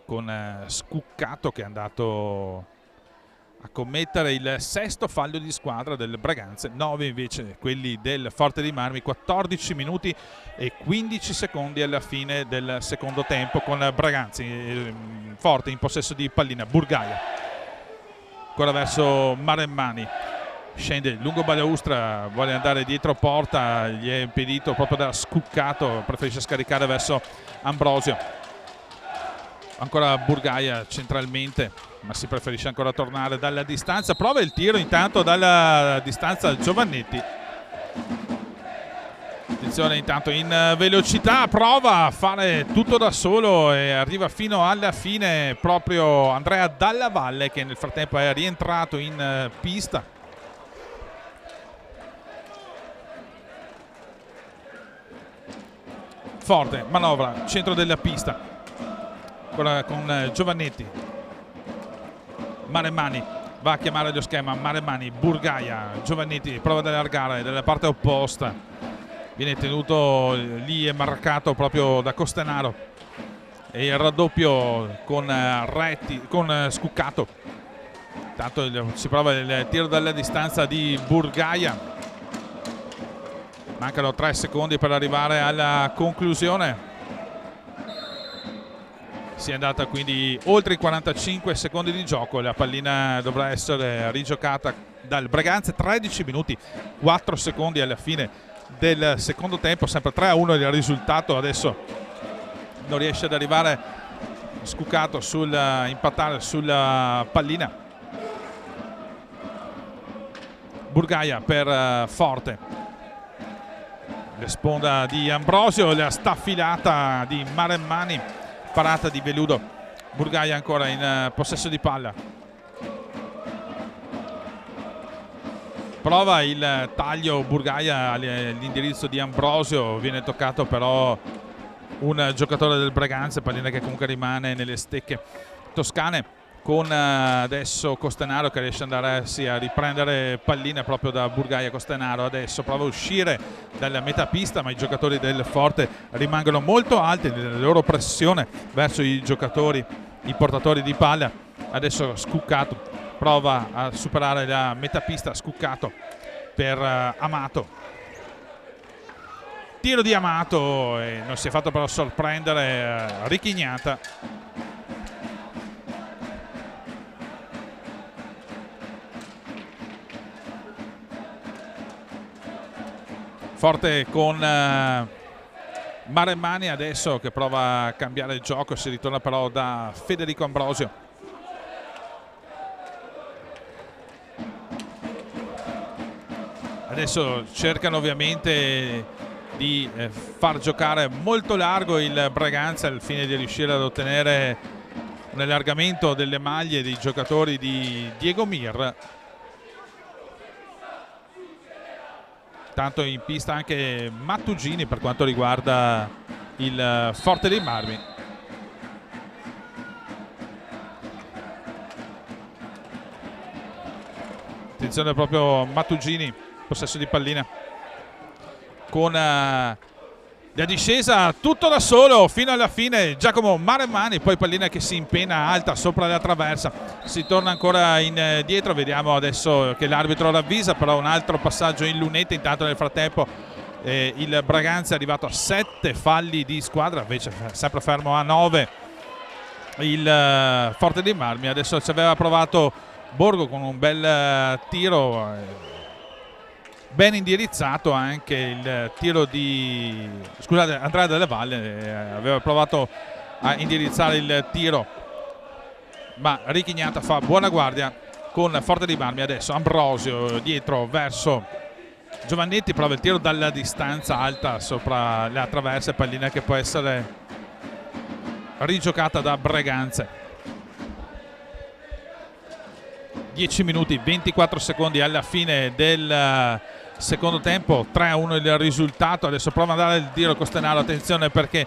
con Scuccato che è andato a commettere il 6º fallo di squadra del Breganze, 9 invece quelli del Forte dei Marmi. 14 minuti e 15 secondi alla fine del secondo tempo con Breganze, Forte in possesso di pallina. Burgaia ancora verso Maremmani, scende lungo balaustra, vuole andare dietro porta, gli è impedito proprio da Scuccato, preferisce scaricare verso Ambrosio. Ancora Burgaia centralmente, ma si preferisce ancora tornare dalla distanza, prova il tiro intanto dalla distanza Giovannetti. Attenzione intanto in velocità, prova a fare tutto da solo e arriva fino alla fine proprio Andrea Dalla Valle, che nel frattempo è rientrato in pista. Forte, manovra, centro della pista, con Giovannetti. Maremmani va a chiamare lo schema, Maremmani, Burgaia, Giovannetti prova ad allargare dalla parte opposta, viene tenuto lì e marcato proprio da Costenaro, e il raddoppio con Scuccato. Intanto si prova il tiro dalla distanza di Burgaia, mancano 3 secondi per arrivare alla conclusione. Si è andata quindi oltre i 45 secondi di gioco, la pallina dovrà essere rigiocata dal Breganze. 13 minuti 4 secondi alla fine del secondo tempo, sempre 3-1 il risultato. Adesso non riesce ad arrivare Scuccato impattare sulla pallina. Burgaia per Forte, la sponda di Ambrosio, la staffilata di Maremmani, parata di Veludo. Burgaia ancora in possesso di palla, prova il taglio Burgaia all'indirizzo di Ambrosio, viene toccato però un giocatore del Breganze, pallina che comunque rimane nelle stecche toscane, con adesso Costenaro che riesce ad andarsi a riprendere pallina proprio da Burgaia. Costenaro adesso prova a uscire dalla metapista, ma i giocatori del Forte rimangono molto alti nella loro pressione verso i giocatori, i portatori di palla. Adesso Scuccato prova a superare la metapista, Scuccato per Amato, tiro di Amato e non si è fatto però sorprendere, Richignata. Forte con Maremmani adesso che prova a cambiare il gioco, si ritorna però da Federico Ambrosio. Adesso cercano ovviamente di far giocare molto largo il Breganze al fine di riuscire ad ottenere un allargamento delle maglie dei giocatori di Diego Mir. Tanto in pista anche Mattugini per quanto riguarda il Forte dei Marmi. Attenzione proprio Mattugini, possesso di pallina, con la discesa tutto da solo fino alla fine Giacomo Maremmani, poi pallina che si impenna alta sopra la traversa, si torna ancora indietro. Vediamo adesso che l'arbitro ravvisa però un altro passaggio in lunetta. Intanto nel frattempo il Braganza è arrivato a 7 falli di squadra, invece sempre fermo a 9 il Forte dei Marmi. Adesso ci aveva provato Borgo con un bel tiro, ben indirizzato anche il tiro di Andrea Della Valle, aveva provato a indirizzare il tiro, ma Richignata fa buona guardia con Forte dei Marmi. Adesso Ambrosio dietro verso Giovannetti, prova il tiro dalla distanza alta sopra la traversa, pallina che può essere rigiocata da Breganze. 10 minuti 24 secondi alla fine del secondo tempo, 3-1 il risultato. Adesso prova a dare il tiro Costenaro, attenzione perché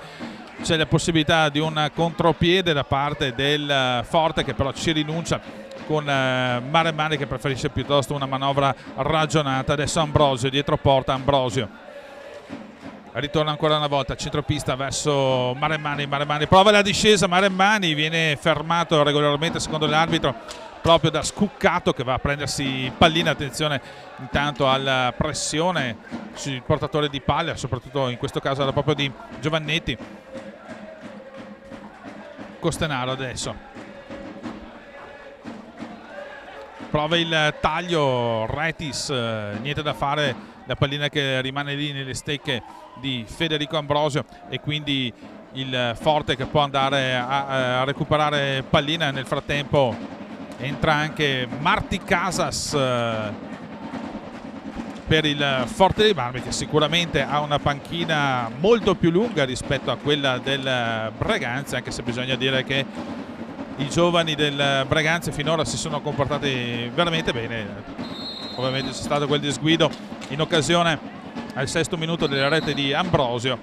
c'è la possibilità di un contropiede da parte del Forte, che però ci rinuncia, con Maremmani che preferisce piuttosto una manovra ragionata. Adesso Ambrosio dietro porta, Ambrosio ritorna ancora una volta centropista verso Maremmani, Maremmani prova la discesa, Maremmani viene fermato regolarmente secondo l'arbitro proprio da Scuccato, che va a prendersi pallina. Attenzione intanto alla pressione sul portatore di palla, soprattutto in questo caso era proprio di Giovannetti. Costenaro adesso prova il taglio, Retis, niente da fare, la pallina che rimane lì nelle stecche di Federico Ambrosio, e quindi il Forte che può andare a recuperare pallina. Nel frattempo entra anche Marti Casas per il Forte dei Marmi, che sicuramente ha una panchina molto più lunga rispetto a quella del Breganze, anche se bisogna dire che i giovani del Breganze finora si sono comportati veramente bene. Ovviamente c'è stato quel disguido in occasione al 6° minuto della rete di Ambrosio,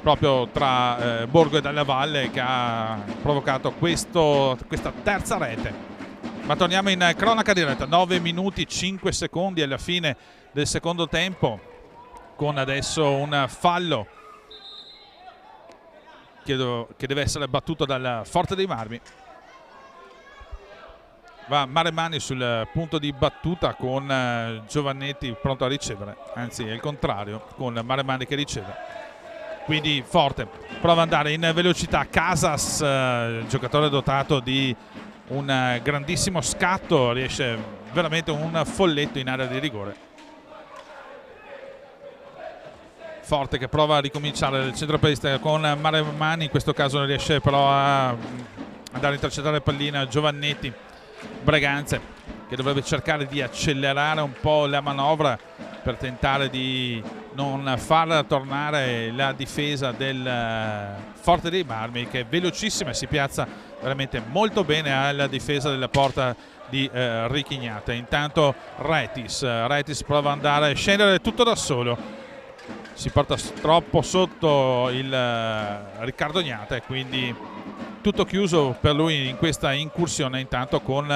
proprio tra Borgo e Dalla Valle, che ha provocato questa terza rete. Ma torniamo in cronaca diretta, 9 minuti 5 secondi alla fine del secondo tempo, con adesso un fallo che deve essere battuto dal Forte dei Marmi. Va Maremmani sul punto di battuta con Giovannetti pronto a ricevere, anzi è il contrario, con Maremmani che riceve. Quindi Forte prova ad andare in velocità, Casas, giocatore dotato di un grandissimo scatto, riesce veramente un folletto in area di rigore. Forte che prova a ricominciare il centrocampista con Maremmani, in questo caso non riesce però a andare a intercettare pallina Giovannetti. Breganze che dovrebbe cercare di accelerare un po' la manovra per tentare di non far tornare la difesa del Forte dei Marmi, che è velocissima e si piazza veramente molto bene alla difesa della porta di Richignata. Intanto Retis prova ad andare a scendere tutto da solo, si porta troppo sotto il Riccardo Gnata e quindi tutto chiuso per lui in questa incursione. Intanto con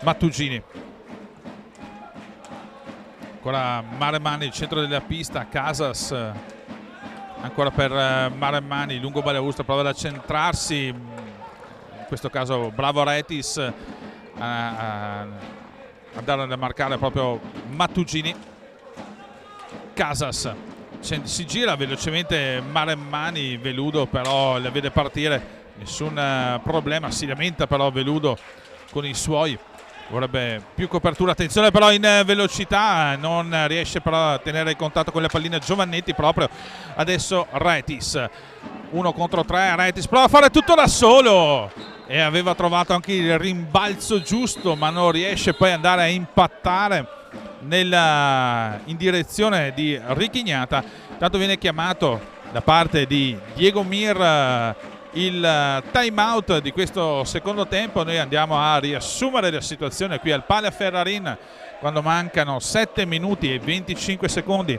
Mattugini, ancora Maremmani, il centro della pista, Casas ancora per Maremmani, lungo Balaustra, prova ad accentrarsi, in questo caso bravo Retis a andare a marcare proprio Mattugini. Casas si gira velocemente Maremmani, Veludo però la vede partire, nessun problema, si lamenta però Veludo con i suoi, vorrebbe più copertura, attenzione però in velocità, non riesce però a tenere il contatto con la pallina Giovannetti. Proprio adesso Retis, 1 contro 3, Retis prova a fare tutto da solo e aveva trovato anche il rimbalzo giusto, ma non riesce poi ad andare a impattare in direzione di Richignata. Tanto viene chiamato da parte di Diego Mir il time out di questo secondo tempo. Noi andiamo a riassumere la situazione qui al Pala Ferrarin quando mancano 7 minuti e 25 secondi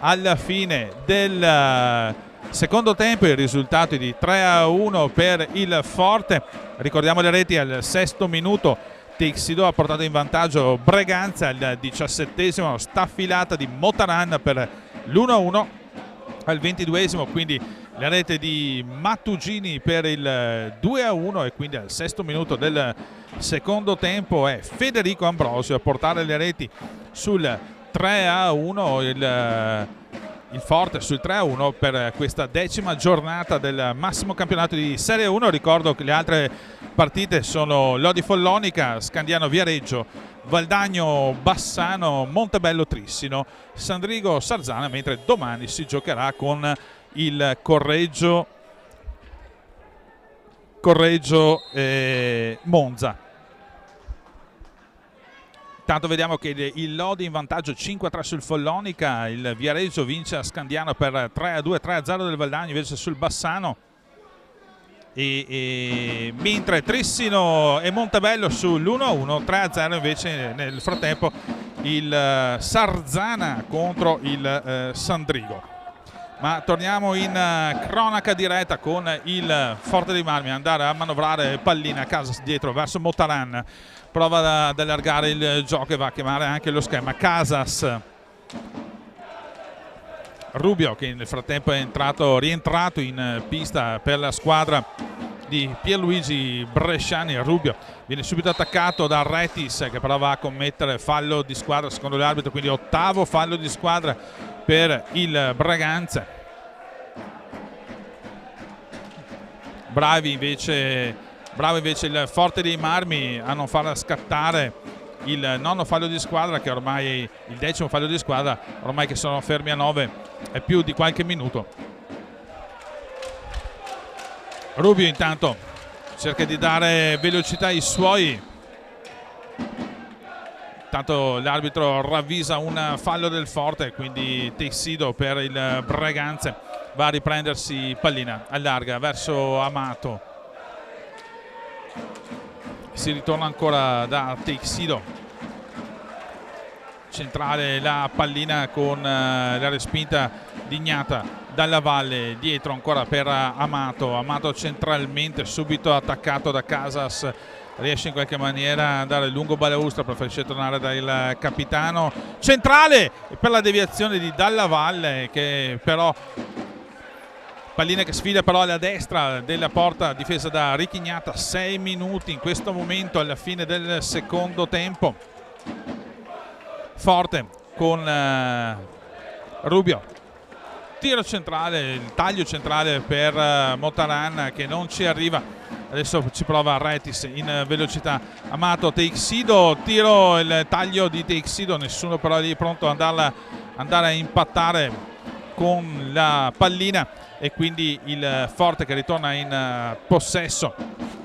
alla fine del secondo tempo. Il risultato è di 3-1 per il Forte. Ricordiamo le reti: al 6° minuto Texido ha portato in vantaggio Breganza, al 17° staffilata di Motaran per l'1-1, al 22° quindi la rete di Mattugini per il 2-1 e quindi al 6° minuto del secondo tempo è Federico Ambrosio a portare le reti sul 3-1, il Forte sul 3-1 per questa 10ª giornata del massimo campionato di Serie 1. Ricordo che le altre partite sono Lodi Follonica, Scandiano Viareggio, Valdagno Bassano, Montebello Trissino, Sandrigo Sarzana, mentre domani si giocherà con il Correggio Monza. Tanto vediamo che il Lodi in vantaggio 5-3 sul Follonica, il Viareggio vince a Scandiano per 3-2, 3-0 del Valdagno invece sul Bassano, mentre Trissino e Montebello sull'1-1, 3-0 invece nel frattempo il Sarzana contro il Sandrigo. Ma torniamo in cronaca diretta con il Forte dei Marmi, andare a manovrare pallina a casa dietro verso Motaran, prova ad allargare il gioco e va a chiamare anche lo schema. Casas, Rubio che nel frattempo è rientrato in pista per la squadra di Pierluigi Bresciani. Rubio viene subito attaccato da Retis che però va a commettere fallo di squadra secondo l'arbitro, quindi 8° fallo di squadra per il Breganze. Bravo invece il Forte dei Marmi a non far scattare il 9° fallo di squadra, che ormai il 10° fallo di squadra, ormai che sono fermi a 9 è più di qualche minuto. Rubio intanto cerca di dare velocità ai suoi, tanto l'arbitro ravvisa un fallo del Forte, quindi Texido per il Breganze va a riprendersi pallina, allarga verso Amato, si ritorna ancora da Texido, centrale la pallina con la respinta di Gnata, Dalla Valle, dietro ancora per Amato centralmente, subito attaccato da Casas, riesce in qualche maniera ad andare lungo Balaustra, preferisce tornare dal capitano centrale per la deviazione di Dalla Valle, che però pallina che sfida però alla destra della porta, difesa da Richignata. 6 minuti in questo momento alla fine del secondo tempo. Forte con Rubio, tiro centrale, il taglio centrale per Motaran che non ci arriva. Adesso ci prova Retis in velocità. Amato, Teixido, tiro, il taglio di Teixido, nessuno però lì pronto ad andare a impattare con la pallina, e quindi il Forte che ritorna in possesso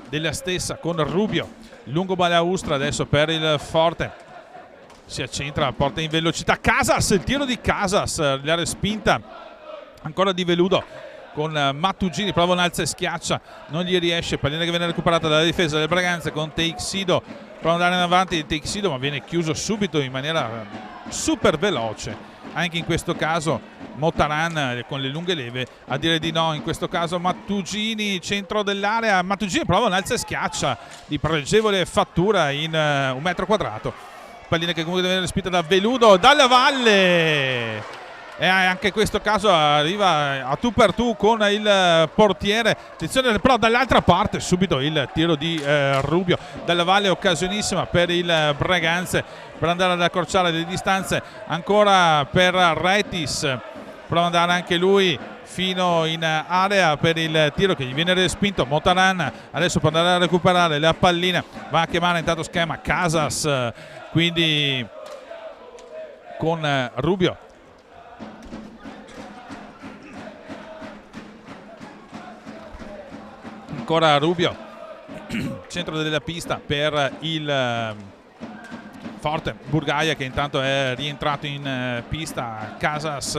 della stessa con Rubio. Lungo Balaustra adesso per il Forte, si accentra, porta in velocità Casas, il tiro di Casas, la respinta ancora di Veludo con Mattugini, prova un alza e schiaccia, non gli riesce, pallina che viene recuperata dalla difesa del Braganza con Teixido, prova ad andare in avanti Teixido ma viene chiuso subito in maniera super veloce. Anche in questo caso Motaran con le lunghe leve a dire di no. In questo caso Mattugini, centro dell'area, Mattugini prova un alza e schiaccia di pregevole fattura in un metro quadrato, pallina che comunque deve essere respinta da Veludo. Dalla Valle, e anche in questo caso arriva a tu per tu con il portiere. Attenzione però dall'altra parte subito il tiro di Rubio. Dalla Valle, occasionissima per il Braganza per andare ad accorciare le distanze, ancora per Retis, prova ad andare anche lui fino in area per il tiro che gli viene respinto. Motaran adesso può andare a recuperare la pallina, va a chiamare intanto schema Casas, quindi con Rubio. Ancora Rubio, centro della pista per il Forte. Burgaia che intanto è rientrato in pista. Casas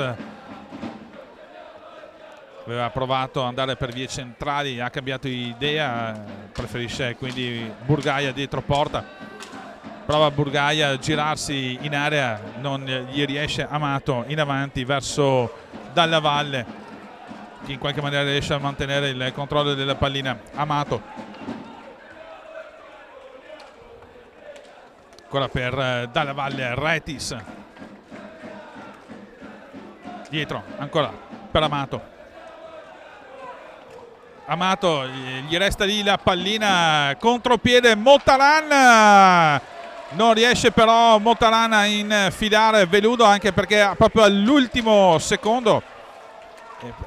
aveva provato ad andare per vie centrali, ha cambiato idea, preferisce quindi Burgaia dietro porta. Prova Burgaia a girarsi in area, non gli riesce. Amato in avanti verso Dalla Valle, che in qualche maniera riesce a mantenere il controllo della pallina. Amato ancora per Dalla Valle, Retis dietro ancora per Amato, gli resta lì la pallina, contropiede Motaran, non riesce però Motaran a infilare Veludo, anche perché proprio all'ultimo secondo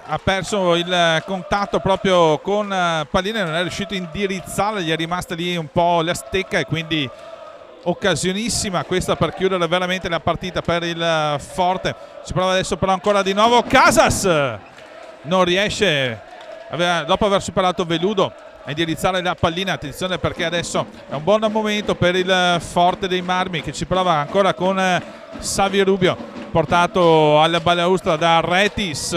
ha perso il contatto proprio con pallina, non è riuscito a indirizzarla, gli è rimasta lì un po' la stecca, e quindi occasionissima questa per chiudere veramente la partita per il Forte. Ci prova adesso però ancora di nuovo Casas, non riesce, dopo aver superato Veludo, a indirizzare la pallina. Attenzione perché adesso è un buon momento per il Forte dei Marmi, che ci prova ancora con Savio Rubio, portato alla balaustra da Retis,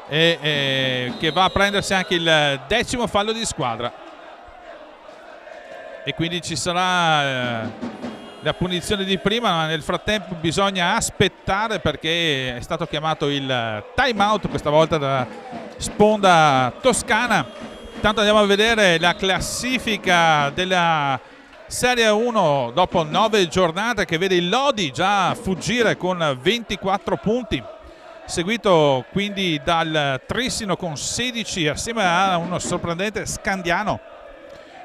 e che va a prendersi anche il 10° fallo di squadra, e quindi ci sarà la punizione di prima, ma nel frattempo bisogna aspettare perché è stato chiamato il time out, questa volta da sponda toscana. Intanto andiamo a vedere la classifica della Serie 1 dopo 9 giornate, che vede il Lodi già fuggire con 24 punti, seguito quindi dal Trissino con 16 assieme a uno sorprendente Scandiano.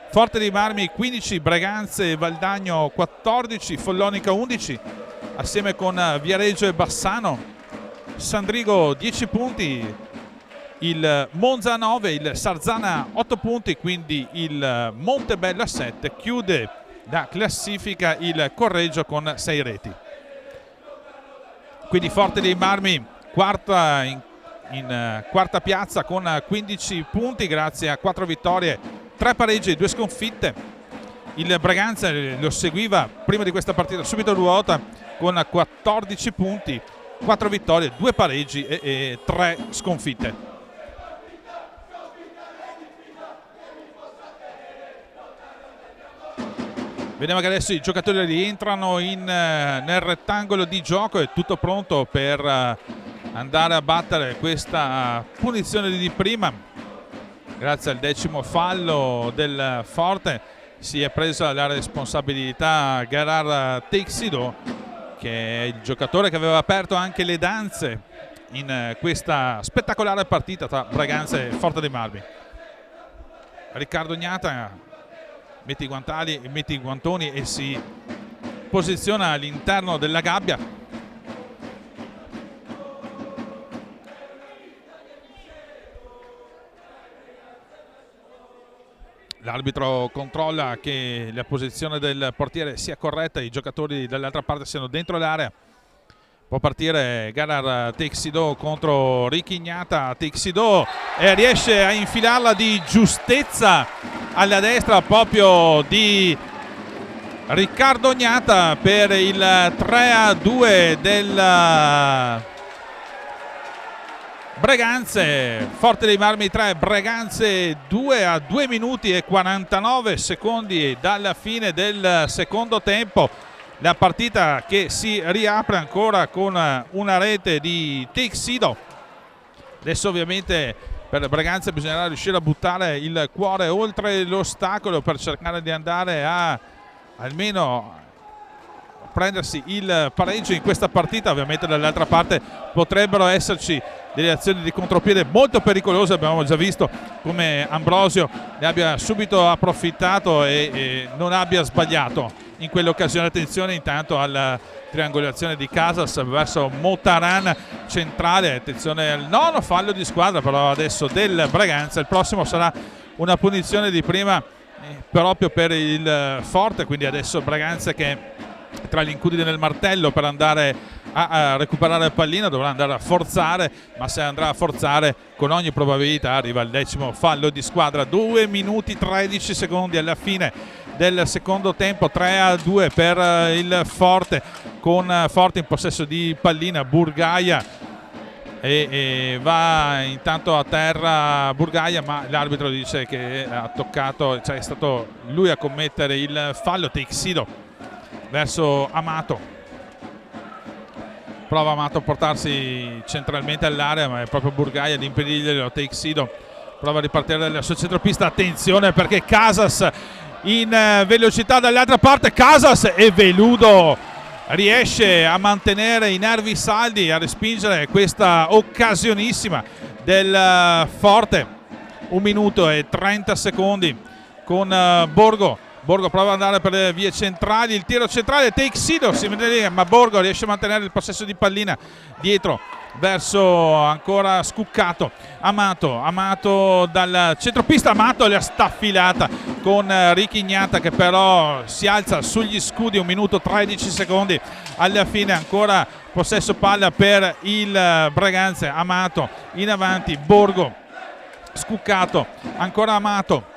Forte dei Marmi 15, Breganze e Valdagno 14, Follonica 11 assieme con Viareggio e Bassano. Sandrigo 10 punti, il Monza 9, il Sarzana 8 punti, quindi il Montebello a 7. Chiude la classifica il Correggio con 6 reti. Quindi Forte dei Marmi quarta in quarta piazza con 15 punti grazie a 4 vittorie, 3 pareggi e 2 sconfitte. Il Braganza lo seguiva prima di questa partita subito a ruota con 14 punti, 4 vittorie, 2 pareggi e 3 sconfitte. Vediamo che adesso i giocatori rientrano nel rettangolo di gioco, è tutto pronto per andare a battere questa punizione di prima. Grazie al 10° fallo del Forte si è presa la responsabilità Gerard Teixidó, che è il giocatore che aveva aperto anche le danze in questa spettacolare partita tra Braganza e Forte dei Marmi. Riccardo Gnata mette i guantoni e si posiziona all'interno della gabbia. L'arbitro controlla che la posizione del portiere sia corretta, i giocatori dall'altra parte siano dentro l'area. Può partire Gerard Teixidó contro Ricky Gnata. Teixidó riesce a infilarla di giustezza alla destra proprio di Riccardo Gnata per il 3-2 del Breganze. Forte dei Marmi 3, Breganze 2 a 2 minuti e 49 secondi dalla fine del secondo tempo. La partita che si riapre ancora con una rete di Teixidó. Adesso ovviamente per Breganze bisognerà riuscire a buttare il cuore oltre l'ostacolo per cercare di andare a almeno prendersi il pareggio in questa partita. Ovviamente dall'altra parte potrebbero esserci delle azioni di contropiede molto pericolose. Abbiamo già visto come Ambrosio ne abbia subito approfittato e non abbia sbagliato in quell'occasione. Attenzione intanto alla triangolazione di Casas verso Motaran centrale. Attenzione al nono fallo di squadra però adesso del Breganze. Il prossimo sarà una punizione di prima proprio per il Forte, quindi adesso Breganze che tra gli incudini del martello per andare a recuperare il pallino dovrà andare a forzare, ma se andrà a forzare con ogni probabilità arriva il 10° fallo di squadra. 2 minuti 13 secondi alla fine del secondo tempo, 3-2 per il Forte, con Forte in possesso di pallina. Burgaia e va intanto a terra Burgaia, ma l'arbitro dice che ha toccato, cioè è stato lui a commettere il fallo. Teixidó verso Amato, prova Amato a portarsi centralmente all'area, ma è proprio Burgaia ad impedirglielo. Teixidó prova a ripartire dal suo centropista. Attenzione perché Casas in velocità dall'altra parte. Casas e Veludo riesce a mantenere i nervi saldi, a respingere questa occasionissima del Forte. 1 minuto e 30 secondi con Borgo. Borgo prova ad andare per le vie centrali, il tiro centrale, Teixidó si mette lì, ma Borgo riesce a mantenere il possesso di pallina dietro verso ancora Scuccato. Amato dal centropista, Amato le ha staffilata con Ricky Gnata che però si alza sugli scudi. 1 minuto 13 secondi alla fine, ancora possesso palla per il Breganze. Amato in avanti, Borgo, Scuccato, ancora Amato,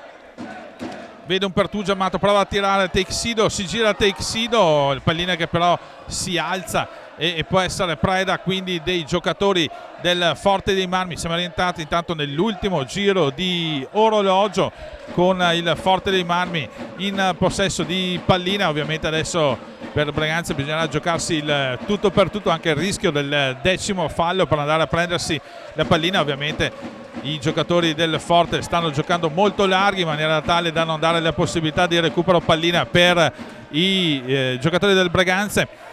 vede un pertugio, Amato prova a tirare Teixidó, si gira Teixidó, il pallina che però si alza e può essere preda quindi dei giocatori del Forte dei Marmi. Siamo rientrati intanto nell'ultimo giro di orologio con il Forte dei Marmi in possesso di pallina. Ovviamente adesso per Breganze bisognerà giocarsi il tutto per tutto, anche il rischio del 10° fallo per andare a prendersi la pallina. Ovviamente i giocatori del Forte stanno giocando molto larghi in maniera tale da non dare la possibilità di recupero pallina per i giocatori del Breganze.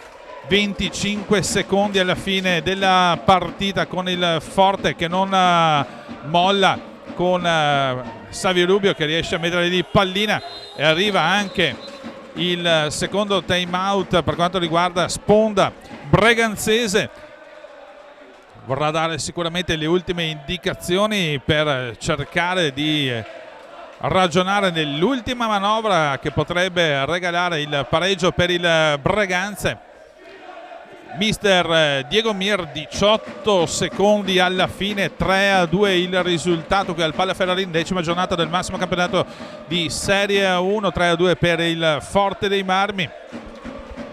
25 secondi alla fine della partita con il Forte che non molla, con Savio Rubio che riesce a mettere lì pallina, e arriva anche il secondo time out per quanto riguarda sponda breganzese. Vorrà dare sicuramente le ultime indicazioni per cercare di ragionare nell'ultima manovra che potrebbe regalare il pareggio per il Breganze. Mister Diego Mir, 18 secondi alla fine, 3-2 il risultato qui al Palla Ferrarin, 10ª giornata del massimo campionato di Serie 1, 3-2 per il Forte dei Marmi.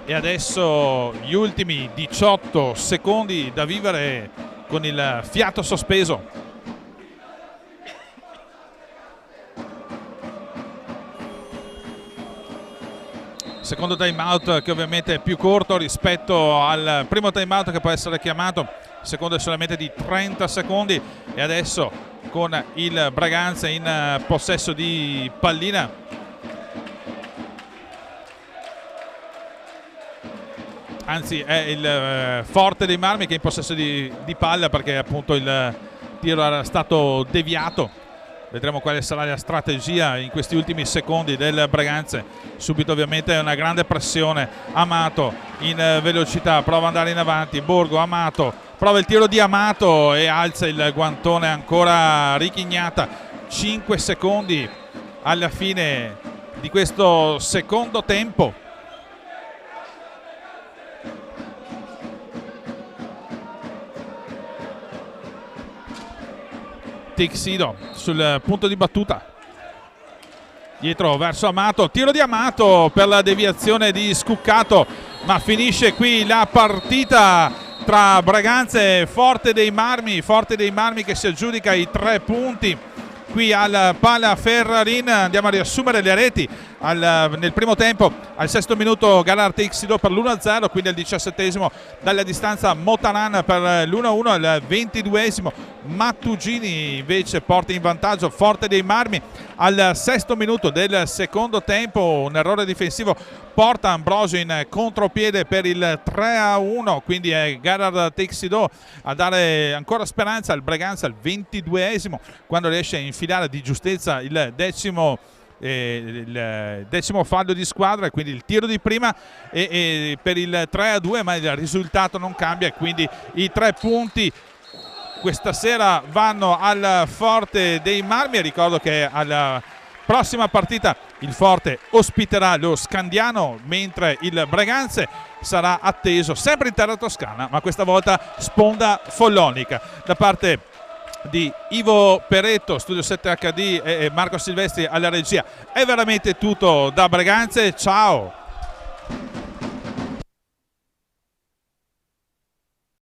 E adesso gli ultimi 18 secondi da vivere con il fiato sospeso. Secondo time out che ovviamente è più corto rispetto al primo time out che può essere chiamato secondo solamente di 30 secondi. E adesso con il Braganza in possesso di pallina, anzi è il Forte dei Marmi che è in possesso di palla, perché appunto il tiro era stato deviato. Vedremo quale sarà la strategia in questi ultimi secondi del Braganza. Subito ovviamente una grande pressione. Amato in velocità, prova ad andare in avanti. Borgo, Amato, prova il tiro di Amato e alza il guantone ancora Richignata. 5 secondi alla fine di questo secondo tempo. Tixido sul punto di battuta, dietro verso Amato, tiro di Amato per la deviazione di Scuccato, ma finisce qui la partita tra Braganza e Forte dei Marmi che si aggiudica i 3 punti qui al Pala Ferrarin. Andiamo a riassumere le reti. Nel primo tempo, al 6° minuto, Galar Tixido per l'1-0, quindi al 17° dalla distanza Motanan per l'1-1, al 22° Mattugini invece porta in vantaggio Forte dei Marmi. Al 6° minuto del secondo tempo un errore difensivo porta Ambrosio in contropiede per il 3-1, quindi è Galar Tixido a dare ancora speranza al Braganza al 22°, quando riesce a infilare di giustezza il decimo fallo di squadra, quindi il tiro di prima e per il 3-2, ma il risultato non cambia, quindi i 3 punti questa sera vanno al Forte dei Marmi. Ricordo che alla prossima partita il Forte ospiterà lo Scandiano, mentre il Braganza sarà atteso sempre in terra toscana, ma questa volta sponda follonica. Da parte di Ivo Peretto, Studio 7 HD e Marco Silvestri alla regia, è veramente tutto da Braganza. Ciao!